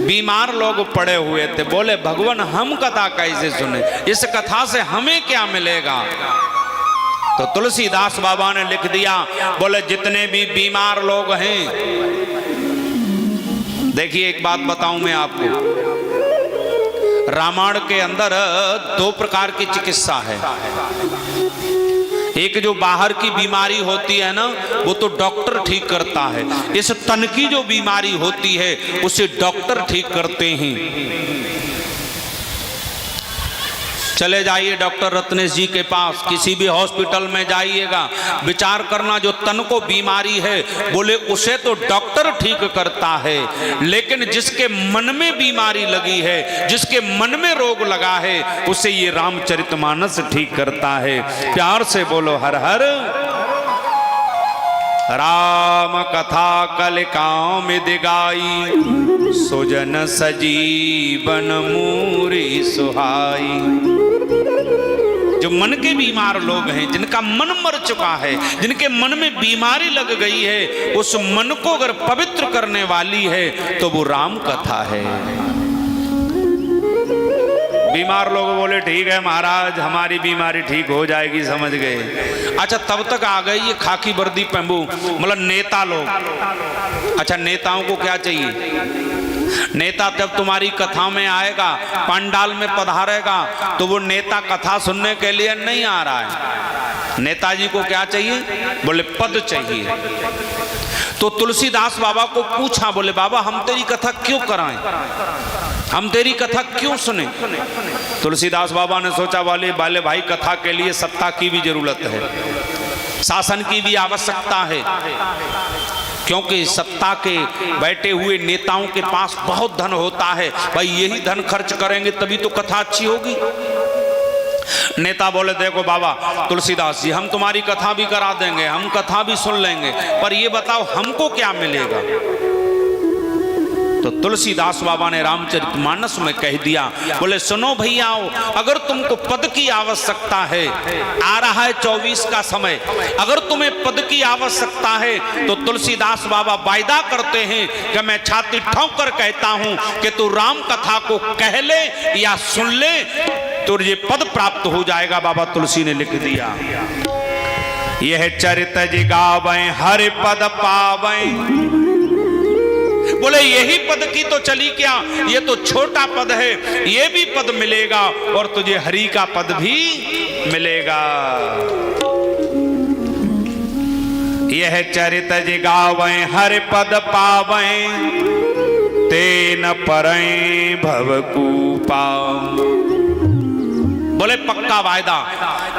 बीमार लोग पड़े हुए थे, बोले भगवान हम कथा कैसे सुने, इस कथा से हमें क्या मिलेगा? तो तुलसीदास बाबा ने लिख दिया, बोले जितने भी बीमार लोग हैं, देखिए एक बात बताऊं मैं आपको, रामायण के अंदर 2 प्रकार की चिकित्सा है। एक जो बाहर की बीमारी होती है ना, वो तो डॉक्टर ठीक करता है। इस तन की जो बीमारी होती है उसे डॉक्टर ठीक करते हैं। चले जाइए डॉक्टर रत्नेश जी के पास, किसी भी हॉस्पिटल में जाइएगा, विचार करना जो तन को बीमारी है बोले उसे तो डॉक्टर ठीक करता है, लेकिन जिसके मन में बीमारी लगी है, जिसके मन में रोग लगा है, उसे ये रामचरितमानस ठीक करता है। प्यार से बोलो हर हर। राम कथा कलिकाओं में दिगाई, सुजन सजीवन मूरी सुहाई। जो मन के बीमार लोग हैं, जिनका मन मर चुका है, जिनके मन में बीमारी लग गई है, उस मन को अगर पवित्र करने वाली है तो वो राम कथा है। बीमार लोग बोले ठीक है महाराज, हमारी बीमारी ठीक हो जाएगी, समझ गए। अच्छा, तब तक आ गई ये खाकी वर्दी पहनू, मतलब नेता लोग। अच्छा, नेताओं को क्या चाहिए? नेता जब तुम्हारी कथा में आएगा, पंडाल में पधारेगा, तो वो नेता कथा सुनने के लिए नहीं आ रहा है। नेताजी को क्या चाहिए? बोले पद चाहिए। तो तुलसीदास बाबा को पूछा, बोले बाबा हम तेरी कथा क्यों कराएं, हम तेरी कथा क्यों सुने? तुलसीदास बाबा ने सोचा, वाले भाई कथा के लिए सत्ता की भी जरूरत है, शासन की भी आवश्यकता है, क्योंकि सत्ता के बैठे हुए नेताओं के पास बहुत धन होता है। भाई यही धन खर्च करेंगे तभी तो कथा अच्छी होगी। नेता बोले देखो बाबा तुलसीदास जी, हम तुम्हारी कथा भी करा देंगे, हम कथा भी सुन लेंगे, पर ये बताओ हमको क्या मिलेगा? तो तुलसीदास बाबा ने रामचरितमानस में कह दिया, बोले सुनो भैयाओ, अगर तुमको पद की आवश्यकता है, आ रहा है 24 का समय, अगर तुम्हें पद की आवश्यकता है तो तुलसीदास बाबा वायदा करते हैं कि मैं छाती ठोक कर कहता हूं कि तू राम कथा को कह ले या सुन ले, तुझे पद प्राप्त हो जाएगा। बाबा तुलसी ने लिख दिया, यह चरित जिगावें हरि पद पावें। बोले यही पद की तो चली क्या, ये तो छोटा पद है, ये भी पद मिलेगा और तुझे हरि का पद भी मिलेगा। यह चरित जिगावें हरि पद पावें, तेन परैं भवकूपा। बोले पक्का वायदा,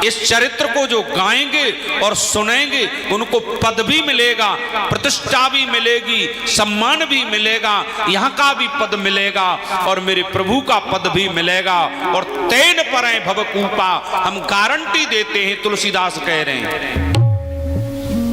इस चरित्र को जो गाएंगे और सुनेंगे उनको पद भी मिलेगा, प्रतिष्ठा भी मिलेगी, सम्मान भी मिलेगा, यहाँ का भी पद मिलेगा और मेरे प्रभु का पद भी मिलेगा। और तेन परैं भवकूपा, हम गारंटी देते हैं, तुलसीदास कह रहे हैं।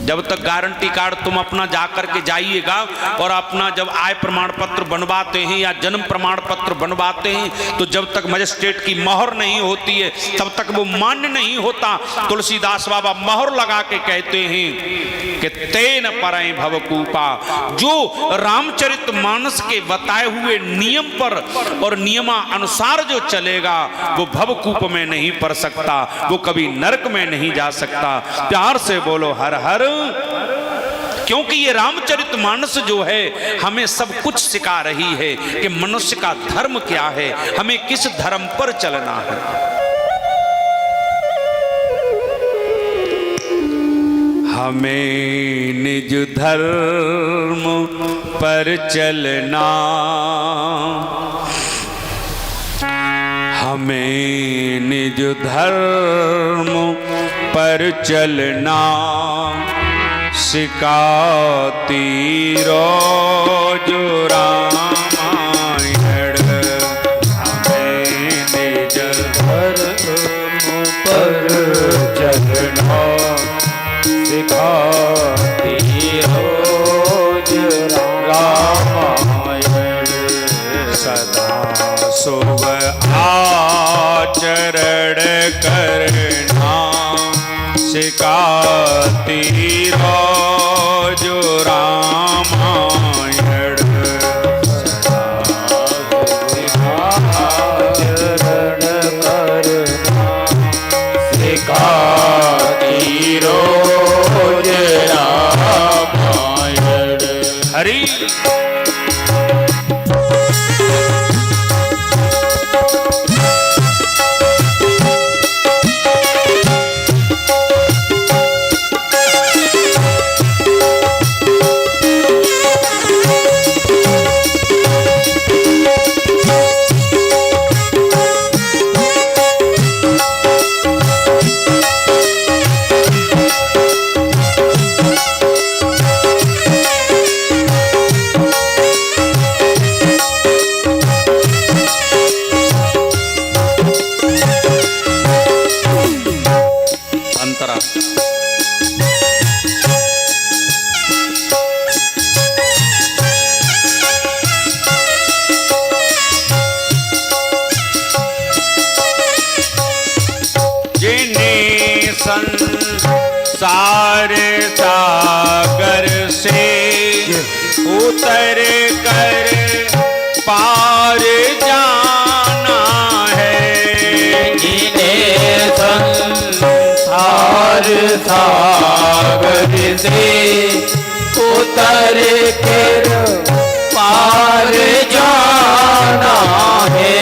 जब तक गारंटी कार्ड तुम अपना जाकर के जाइएगा और अपना जब आय प्रमाण पत्र बनवाते हैं या जन्म प्रमाण पत्र बनवाते हैं, तो जब तक मजिस्ट्रेट की मोहर नहीं होती है तब तक वो मान्य नहीं होता। तुलसीदास बाबा मोहर लगा के कहते हैं कि तेन परैं भवकूपा, जो रामचरितमानस के बताए हुए नियम पर और नियमा अनुसार जो चलेगा वो भवकूप में नहीं पड़ सकता, वो कभी नरक में नहीं जा सकता। प्यार से बोलो हर हर। क्योंकि ये रामचरितमानस जो है हमें सब कुछ सिखा रही है कि मनुष्य का धर्म क्या है, हमें किस धर्म पर चलना है। हमें निज धर्म पर चलना, हमें निज धर्म पर चलना, सिखाती रोज रामायण। हमें निज धर्म पर चलना, सिखाती रोज रामायण। सदा शुभ आचरण करना, सिखाती रोज रामायण। आचरण करना, सिखाती रोज रामायण। हरि सारे सागर से उतर कर पार जाना है। जिन्हें संसार सागर से उतर कर पार जाना है।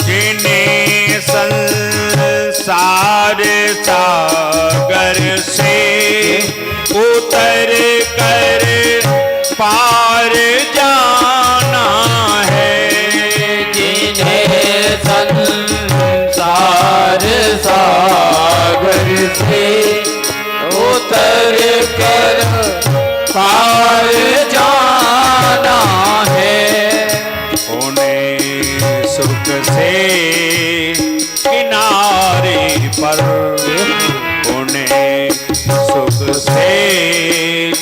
जिन्हें संसार सागर से उतर कर पार जाना है। जिन्हें संसार सागर से उतर कर पार जाना है। उन्हें सुख से किनारे पर, उन्हें सुख से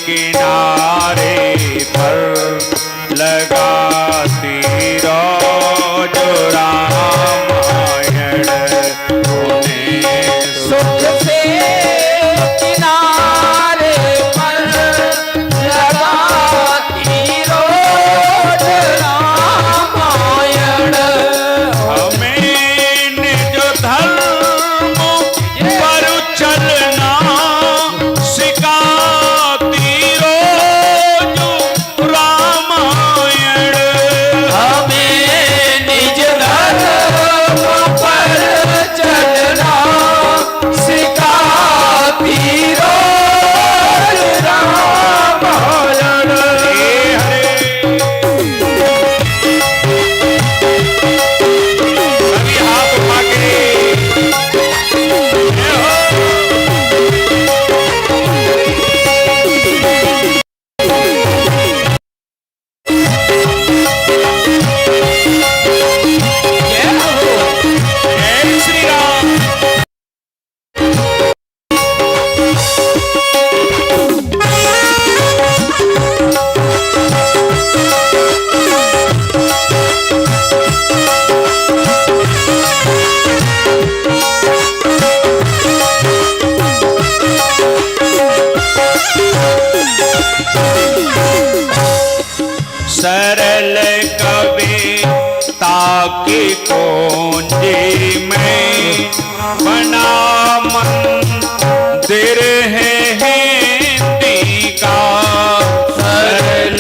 किनारे पर लगाती जो रामायण। उन्हें सुख से किनारे पर लगाती रोज रामायण। हमें निज धर्म पर चलना सिखाती रोज रामायण। हमें निज धर्म पर चलना सिखाती रोज रामायण। सभी हाथ उठा के जय श्री राम। सरल कविता की कुंजी में बना मंदिर है हिंदी का। सरल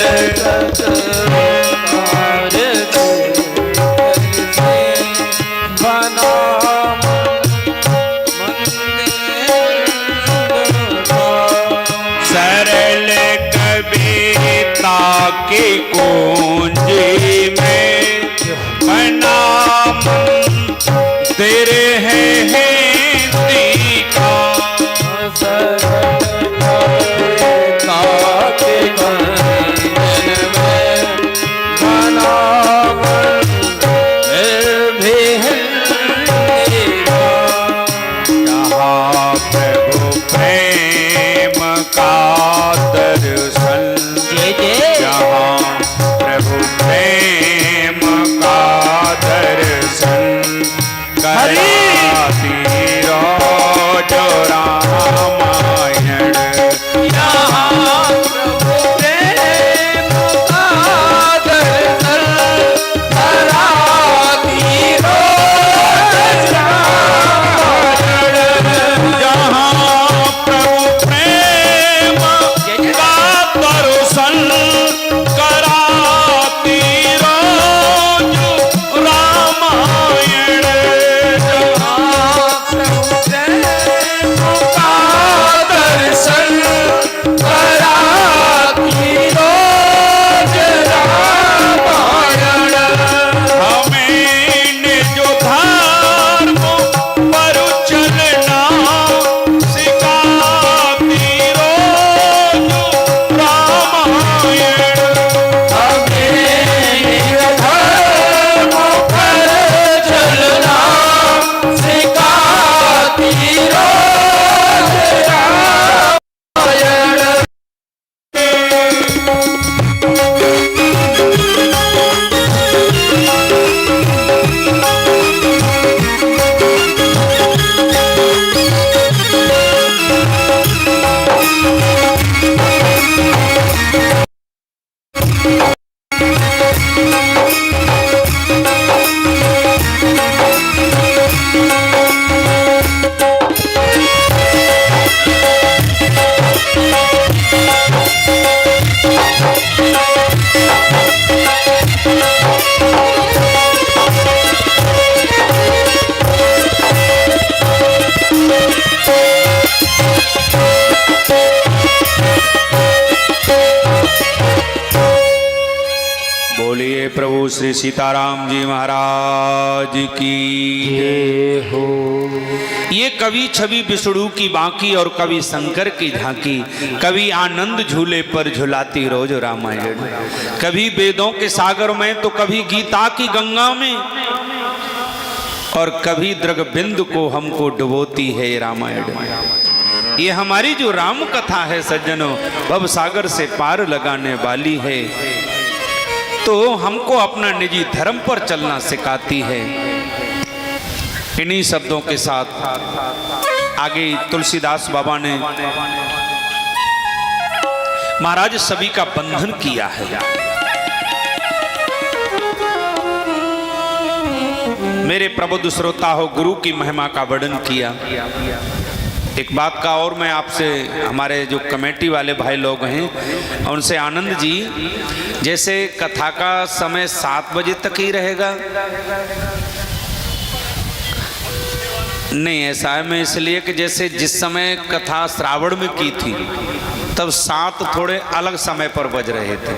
सरल कविता की कुंजी में बना मंदिर है हिंदी का। जहाँ प्रभु प्रेम का दर्शन, जहाँ प्रभु प्रेम का दर्शन कराती रोज रामायण। यहाँ प्रभु प्रेम का दर्शन कराती रोज रामायण। जहाँ प्रभु श्री सीताराम जी महाराज की जय हो। ये कवि छवि विष्णु की बांकी और कवि शंकर की झांकी, कवि आनंद झूले पर झुलाती रोज रामायण, कभी वेदों के सागर में तो कभी गीता की गंगा में, और कभी दृगबिंदु को हमको डुबोती है रामायण। ये हमारी जो राम कथा है सज्जनों, भव सागर से पार लगाने वाली है, तो हमको अपना निजी धर्म पर चलना सिखाती है। इन्हीं शब्दों के साथ आगे तुलसीदास बाबा ने महाराज सभी का बंधन किया है। मेरे प्रबुद्ध श्रोता हो, गुरु की महिमा का वर्णन किया। एक बात का और मैं आपसे, हमारे जो कमेटी वाले भाई लोग हैं उनसे, आनंद जी जैसे कथा का समय 7 बजे तक ही रहेगा? नहीं, ऐसा है, मैं इसलिए कि जैसे जिस समय कथा श्रावण में की थी तब 7 थोड़े अलग समय पर बज रहे थे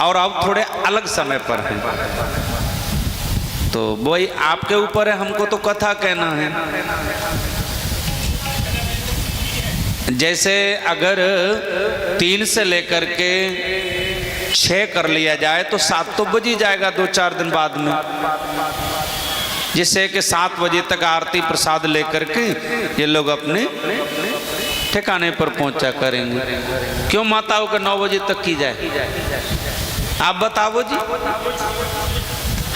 और अब थोड़े अलग समय पर हैं, तो वही आपके ऊपर है, हमको तो कथा कहना है। जैसे अगर 3 से लेकर के 6 कर लिया जाए तो 7 तो बज ही जाएगा 2-4 दिन बाद में, जिससे कि 7 बजे तक आरती प्रसाद लेकर के ये लोग अपने ठिकाने पर पहुंचा करेंगे। क्यों माताओं के 9 बजे तक की जाए? आप बताओ जी।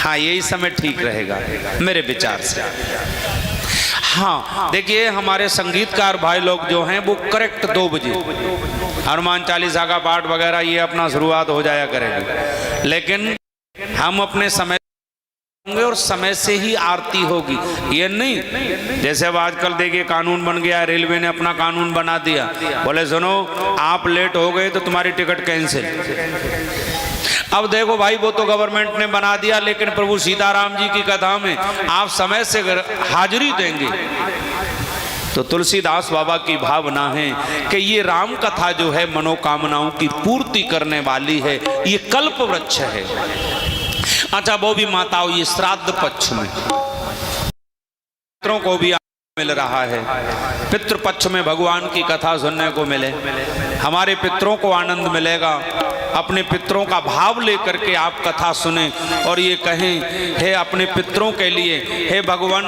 हाँ, यही समय ठीक रहेगा मेरे विचार से। हाँ, देखिए हमारे संगीतकार भाई लोग जो हैं वो करेक्ट 2 बजे हनुमान चालीसा का पाठ वगैरह ये अपना शुरुआत हो जाया करेगी, लेकिन हम अपने समय होंगे और समय से ही आरती होगी। ये नहीं जैसे अब आजकल देखिए कानून बन गया, रेलवे ने अपना कानून बना दिया, बोले सुनो आप लेट हो गए तो तुम्हारी टिकट कैंसिल। अब देखो भाई, वो तो गवर्नमेंट ने बना दिया, लेकिन प्रभु सीताराम जी की कथा में आप समय से हाजिरी देंगे। तो तुलसीदास बाबा की भावना है कि ये राम कथा जो है मनोकामनाओं की पूर्ति करने वाली है, ये कल्प वृक्ष है। अच्छा, वो भी माताओं ये श्राद्ध पक्ष में पितरों को भी मिल रहा है, पितृपक्ष में भगवान की कथा सुनने को मिले, हमारे पितरों को आनंद मिलेगा। अपने पितरों का भाव लेकर के आप कथा सुने और ये कहें, हे अपने पितरों के लिए, हे भगवान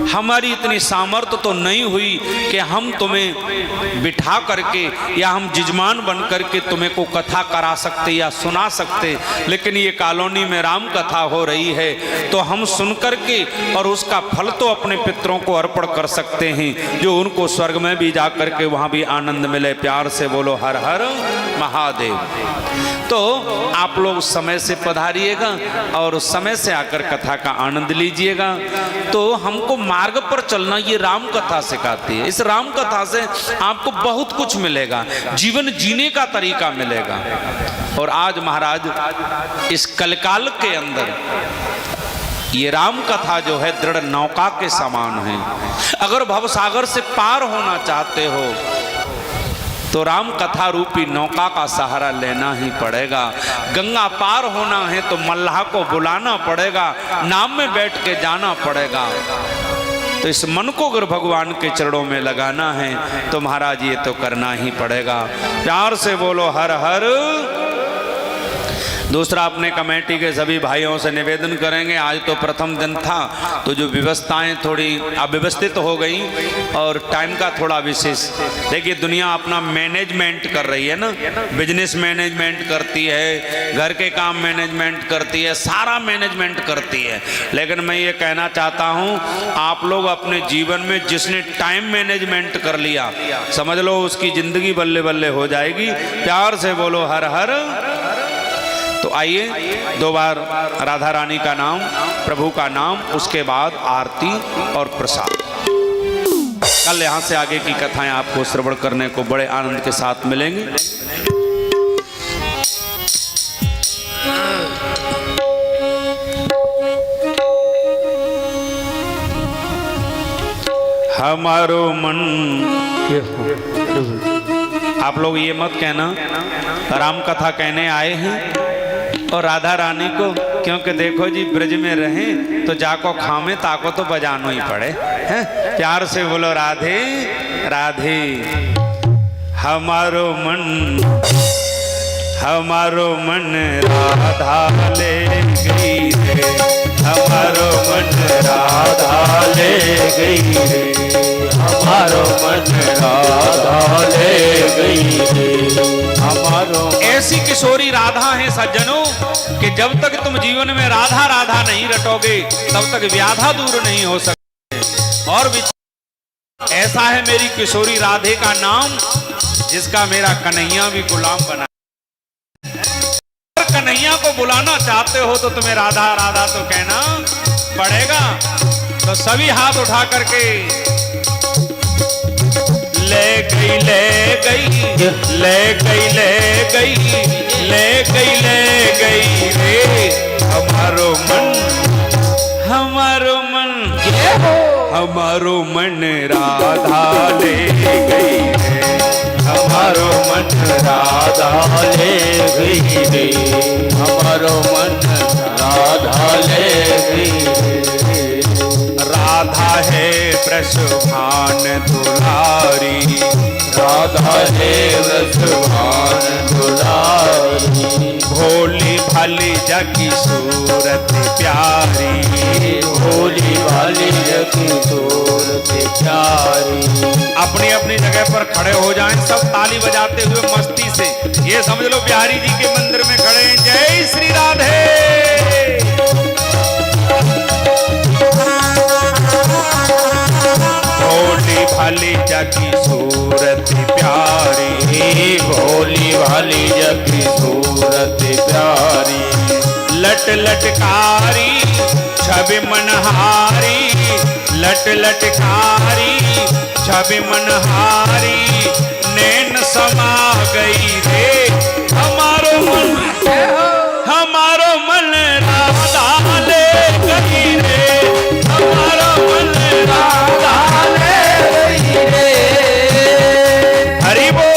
हमारी इतनी सामर्थ्य तो नहीं हुई कि हम तुम्हें बिठा करके या हम जिजमान बन करके तुम्हें को कथा करा सकते या सुना सकते, लेकिन ये कॉलोनी में राम कथा हो रही है तो हम सुन करके और उसका फल तो अपने पितरों को अर्पण कर सकते हैं, जो उनको स्वर्ग में भी जा करके वहाँ भी आनंद मिले। प्यार से बोलो हर हर महादेव। तो आप लोग समय से पधारिएगा और समय से आकर कथा का आनंद लीजिएगा। तो हमको मार्ग पर चलना ये राम कथा सिखाती है। इस राम कथा से आपको बहुत कुछ मिलेगा, जीवन जीने का तरीका मिलेगा। और आज महाराज इस कलकाल के अंदर ये राम कथा जो है दृढ़ नौका के समान है। अगर भवसागर से पार होना चाहते हो तो राम कथा रूपी नौका का सहारा लेना ही पड़ेगा। गंगा पार होना है तो मल्लाह को बुलाना पड़ेगा, नाव में बैठ के जाना पड़ेगा। तो इस मन को अगर भगवान के चरणों में लगाना है तो महाराज ये तो करना ही पड़ेगा। प्यार से बोलो हर हर। दूसरा, अपने कमेटी के सभी भाइयों से निवेदन करेंगे, आज तो प्रथम दिन था तो जो व्यवस्थाएं थोड़ी अव्यवस्थित हो गई और टाइम का थोड़ा विशेष, देखिए दुनिया अपना मैनेजमेंट कर रही है ना, बिजनेस मैनेजमेंट करती है, घर के काम मैनेजमेंट करती है, सारा मैनेजमेंट करती है। लेकिन मैं ये कहना चाहता हूँ, आप लोग अपने जीवन में जिसने टाइम मैनेजमेंट कर लिया समझ लो उसकी जिंदगी बल्ले बल्ले हो जाएगी। प्यार से बोलो हर हर। तो आइए 2 बार राधा रानी का नाम, प्रभु का नाम, उसके बाद आरती और प्रसाद। कल यहाँ से आगे की कथाएं आपको श्रवण करने को बड़े आनंद के साथ मिलेंगी। हमारो मन, आप लोग ये मत कहना राम कथा कहने आए हैं और राधा रानी को, क्योंकि देखो जी ब्रज में रहें तो जाको खामे ताको तो बजानो ही पड़े हैं। प्यार से बोलो राधे राधे। हमारो मन राधा ले गई रे, हमारो मन राधा ले गई रे, हमारो मन राधा ले गई रे, हमारो। ऐसी किशोरी राधा है सज्जनों कि जब तक तुम जीवन में राधा राधा नहीं रटोगे तब तक व्याधा दूर नहीं हो सकते। और ऐसा है मेरी किशोरी राधे का नाम जिसका मेरा कन्हैया भी गुलाम बना। कन्हैया को बुलाना चाहते हो तो तुम्हें राधा राधा तो कहना पड़ेगा। तो सभी हाथ उठा करके ले गई ले गई ले गई ले गई ले गई ले गई रे, हमारो मन हमारो मन राधा ले गई रे, हमारो मन राधा ले गई रे, हमारो मन राधा ले गई रे। राधा है वृषभान दुलारी, राधा है वृषभान दुलारी, भोली भाली जगी सूरत प्यारी, भोली भाली जगी सूरत प्यारी। अपनी अपनी जगह पर खड़े हो जाएं, सब ताली बजाते हुए मस्ती से। ये समझ लो बिहारी जी के मंदिर में खड़े हैं। जय श्री राधे। भोली भाली जगी सूरत प्यारी, भोली भाली जगी सूरत प्यारी, लट लटकारी छवि मनहारी, लट लटकारी छवि मनहारी, नैन समा गई रे, हमारो मन राधा ले गई रे, हमारो मन राधा ले गई रे। हरि बोल।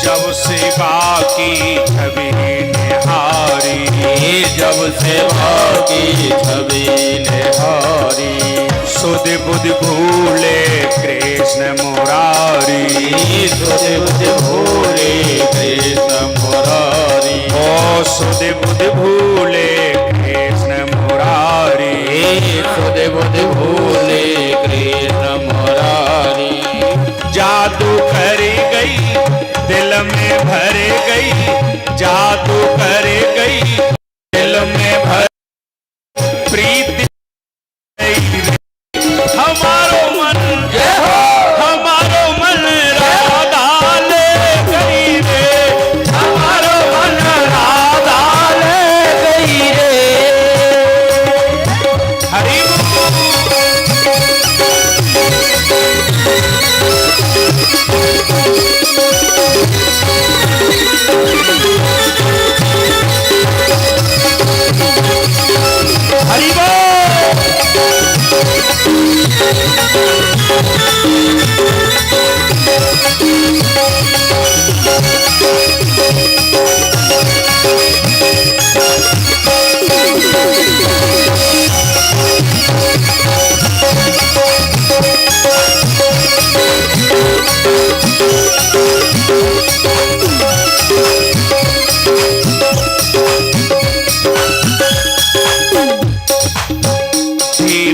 जब सेवा की छवि निहारी, जब सेवा की छवि निहारी, सुध बुध भूले कृष्ण मुरारी, सुध बुध भूले कृष्ण मुरारी, ओ सुध बुध भूले कृष्ण मुरारी, सुध बुध भूले कृष्ण मुरारी। जादू कर गई दिल में भर गई, जादू कर गई दिल में भर प्रीति, हमारो मन राधा ले गई रे, हमारो मन राधा ले गई रे। हरि हरि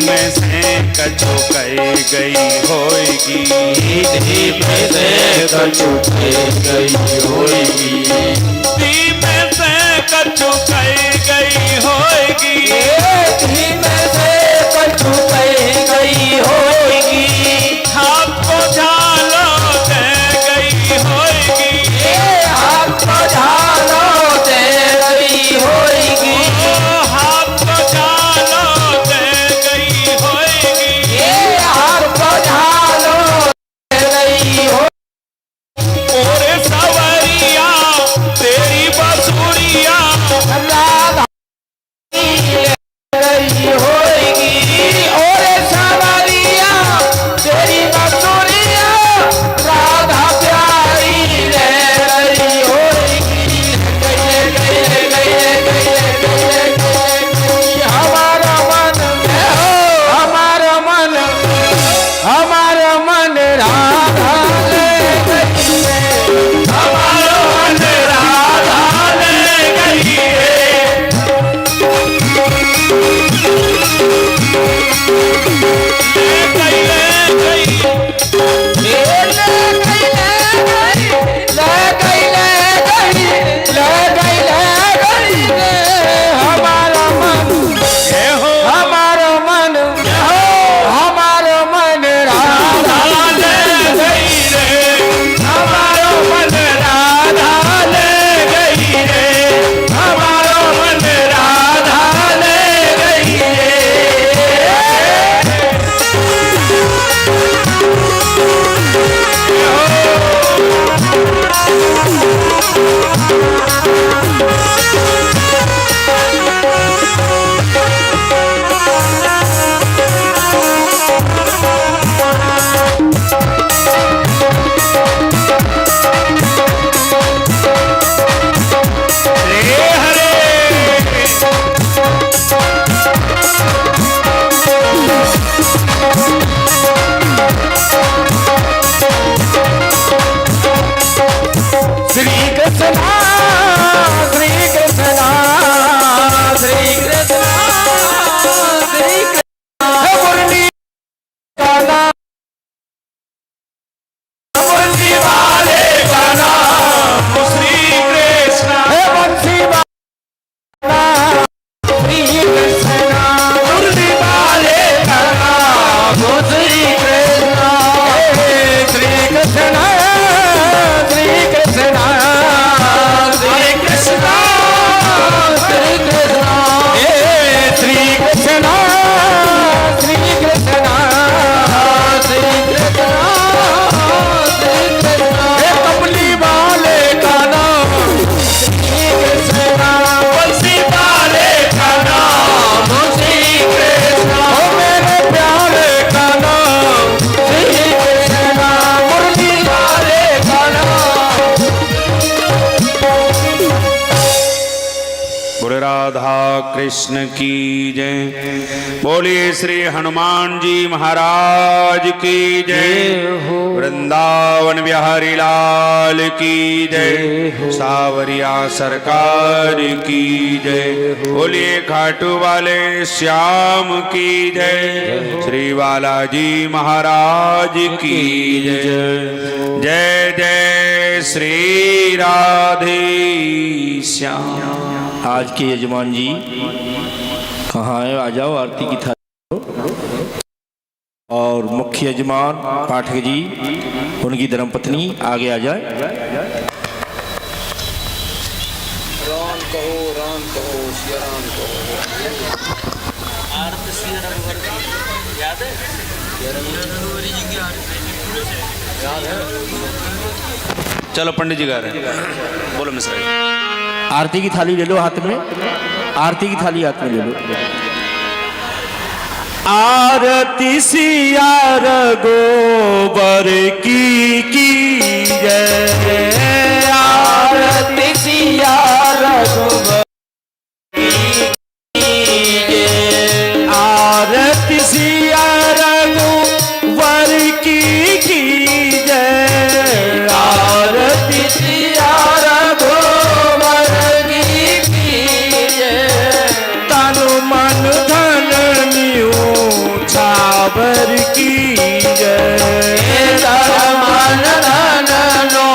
में से कछु कही गई होगी, धीमे से कछु कही गई होगी, धीमे से कछु कही गई होगी, राधा कृष्ण की जय। बोलिए श्री हनुमान जी महाराज की जय। वृंदावन बिहारी लाल की जय। सावरिया सरकार की जय। बोलिए खाटू वाले श्याम की जय। श्री बालाजी महाराज की जय। जय जय श्री राधे श्याम। आज के यजमान जी कहाँ है? आ जाओ, आरती की थाली। और मुख्य यजमान पाठक जी, उनकी धर्मपत्नी आगे आ जाए। राम कहो सिया राम कहो। आरती सिया रघुवर की याद है? रघुवरी जी की आरती याद है? चलो पंडित जी गा रहे हैं, बोलो मिश्रा जी। आरती की थाली ले लो हाथ में, आरती की थाली हाथ में ले लो। आरती सिया रघुवर की जय। आरती सिया रघुवर की जय। आरती सिया रघुवर की जय। आरती सिया रघुवर की जय। तनु मन धन छावर की जय। मन धन नो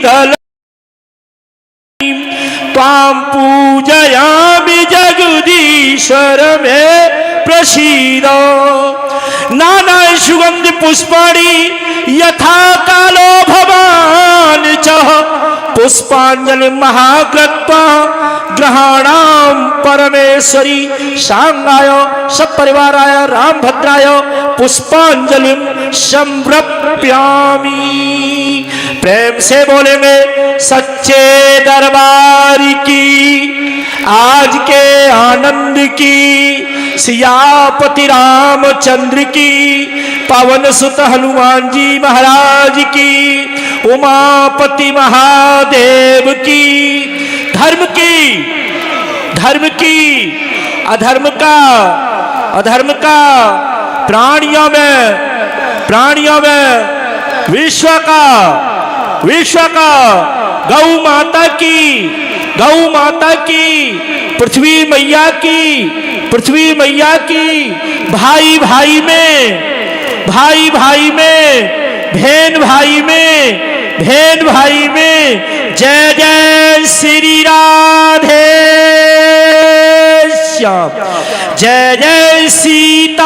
दल त्वां पूजयामि जगदीश्वर मे प्रसीद। नाना सुगंध पुष्पाणि यथा कालो भवान् च पुष्पांजलि महाकृत्वा ग्रहाणां परमेश्वरी सांगाय सपरिवाराय रामभद्राय पुष्पांजलिं समर्पयामि। प्रेम से बोलेंगे सच्चे दरबार की, आज के आनंद की, सियापति रामचंद्र की, पवन सुत हनुमान जी महाराज की, उमापति महादेव की, धर्म की, धर्म की, अधर्म का प्राणियों में विश्व का गौ माता की पृथ्वी मैया की भाई भाई में बहन भाई में जय जय श्री राधे श्याम, जय जय सीताराम,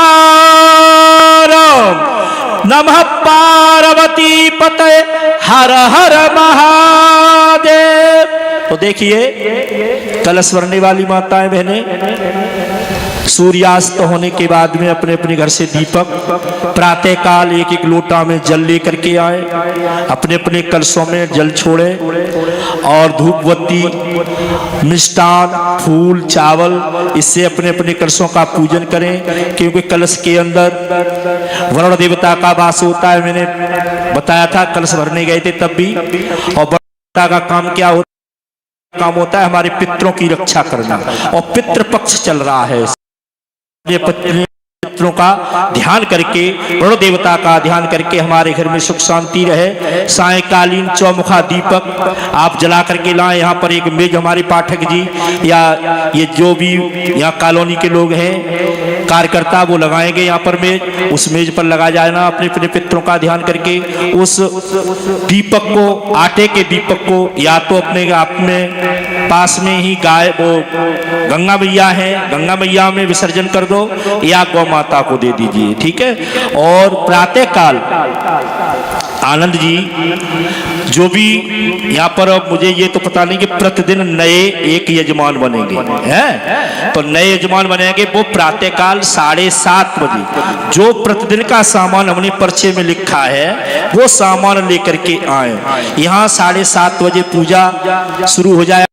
नमः पार्वती पते हर हर महादेव। तो देखिए कलश भरने वाली माताएं बहनें सूर्यास्त होने के बाद में अपने अपने घर से दीपक प्रातः काल एक एक लोटा में जल लेकर के आए, अपने अपने कलशों में जल छोड़े और धूपबत्ती मिष्टान फूल चावल इससे अपने अपने कलशों का पूजन करें, क्योंकि कलश के अंदर वरुण देवता का वास होता है। मैंने बताया था कलश भरने गए थे तब भी। और देवता का काम क्या होता है हमारे पितरों की रक्षा करना, और पितृ पक्ष चल रहा है। पितरों का ध्यान करके वरुण देवता का ध्यान करके हमारे घर में सुख शांति रहे। सायकालीन चौमुखा दीपक आप जला करके लाएं। यहाँ पर एक मेज हमारे पाठक जी या ये जो भी यहाँ कॉलोनी के लोग हैं कार्यकर्ता वो लगाएंगे यहाँ पर मेज, उस मेज पर लगा जाना। अपने अपने पितरों का ध्यान करके उस दीपक को, आटे के दीपक को या तो अपने आप में पास में ही गाय वो गंगा मैया है, गंगा मैया में विसर्जन कर दो या गौ माता को दे दीजिए, ठीक है। और प्रातः काल आनंद जी जो भी यहाँ पर, अब मुझे ये तो पता नहीं कि प्रतिदिन नए एक यजमान बनेंगे हैं, तो नए यजमान बनेंगे वो प्रातः काल 7:30 बजे जो प्रतिदिन का सामान हमने पर्चे में लिखा है वो सामान लेकर के आए। यहाँ 7:30 बजे पूजा शुरू हो जाए।